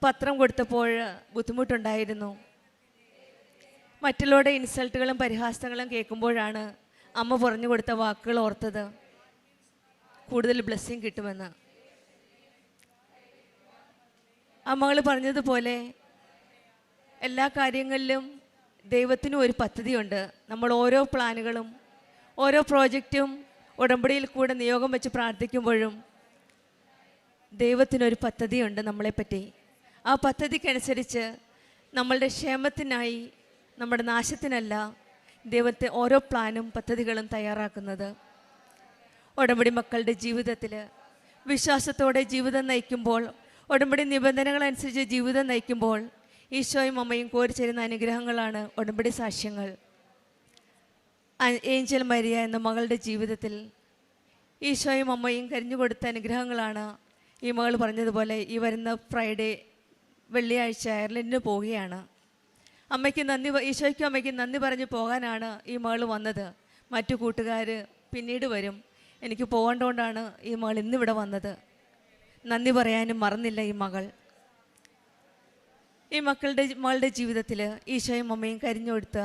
പത്രം കൊടുത്തപ്പോൾ ബുദ്ധിമുട്ടുണ്ടായിരുന്നു. മറ്റുള്ളവരുടെ ഇൻസൾട്ടുകളും പരിഹാസങ്ങളും കേൾക്കുമ്പോഴാണ് അമ്മ പറഞ്ഞു കൊടുത്ത വാക്കുകൾ ഓർത്തത്, കൂടുതൽ ബ്ലെസ്സിങ് കിട്ടുമെന്ന്. അമ്മകൾ പറഞ്ഞതുപോലെ എല്ലാ കാര്യങ്ങളിലും ദൈവത്തിനും ഒരു പദ്ധതിയുണ്ട്. നമ്മൾ ഓരോ പ്ലാനുകളും ഓരോ പ്രോജക്റ്റും ഉടമ്പടിയിൽ കൂടെ നിയോഗം വെച്ച് പ്രാർത്ഥിക്കുമ്പോഴും ദൈവത്തിനൊരു പദ്ധതിയുണ്ട് നമ്മളെപ്പറ്റി. ആ പദ്ധതിക്കനുസരിച്ച് നമ്മളുടെ ക്ഷേമത്തിനായി, നമ്മുടെ നാശത്തിനല്ല ദൈവത്തെ ഓരോ പ്ലാനും പദ്ധതികളും തയ്യാറാക്കുന്നത്. ഉടമ്പടി മക്കളുടെ ജീവിതത്തിൽ വിശ്വാസത്തോടെ ജീവിതം നയിക്കുമ്പോൾ, ഉടമ്പടി നിബന്ധനകളനുസരിച്ച് ജീവിതം നയിക്കുമ്പോൾ ഈശോയും അമ്മയും കോരിച്ചേരുന്ന അനുഗ്രഹങ്ങളാണ് ഉടമ്പടി സാക്ഷ്യങ്ങൾ. ഏഞ്ചൽ മരിയ എന്ന മകളുടെ ജീവിതത്തിൽ ഈശോയും അമ്മയും കരിഞ്ഞു കൊടുത്ത അനുഗ്രഹങ്ങളാണ്. ഈ മകൾ പറഞ്ഞതുപോലെ ഈ വരുന്ന ഫ്രൈഡേ, വെള്ളിയാഴ്ച അയർലൻഡിന് പോവുകയാണ്. ഈശോയ്ക്കും അമ്മയ്ക്കും നന്ദി പറഞ്ഞ് പോകാനാണ് ഈ മകൾ വന്നത്. മറ്റു കൂട്ടുകാർ പിന്നീട് വരും. എനിക്ക് പോകേണ്ടതുകൊണ്ടാണ് ഈ മകൾ ഇന്നിവിടെ വന്നത്. നന്ദി പറയാനും മറന്നില്ല ഈ മകൾ. ഈ മകളുടെ ജീവിതത്തിൽ ഈശോയും അമ്മയും കരിഞ്ഞു കൊടുത്ത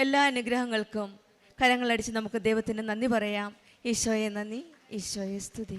എല്ലാ അനുഗ്രഹങ്ങൾക്കും കരങ്ങളടിച്ച് നമുക്ക് ദൈവത്തിന് നന്ദി പറയാം. ഈശോയെ നന്ദി, ഈശോയെ സ്തുതി.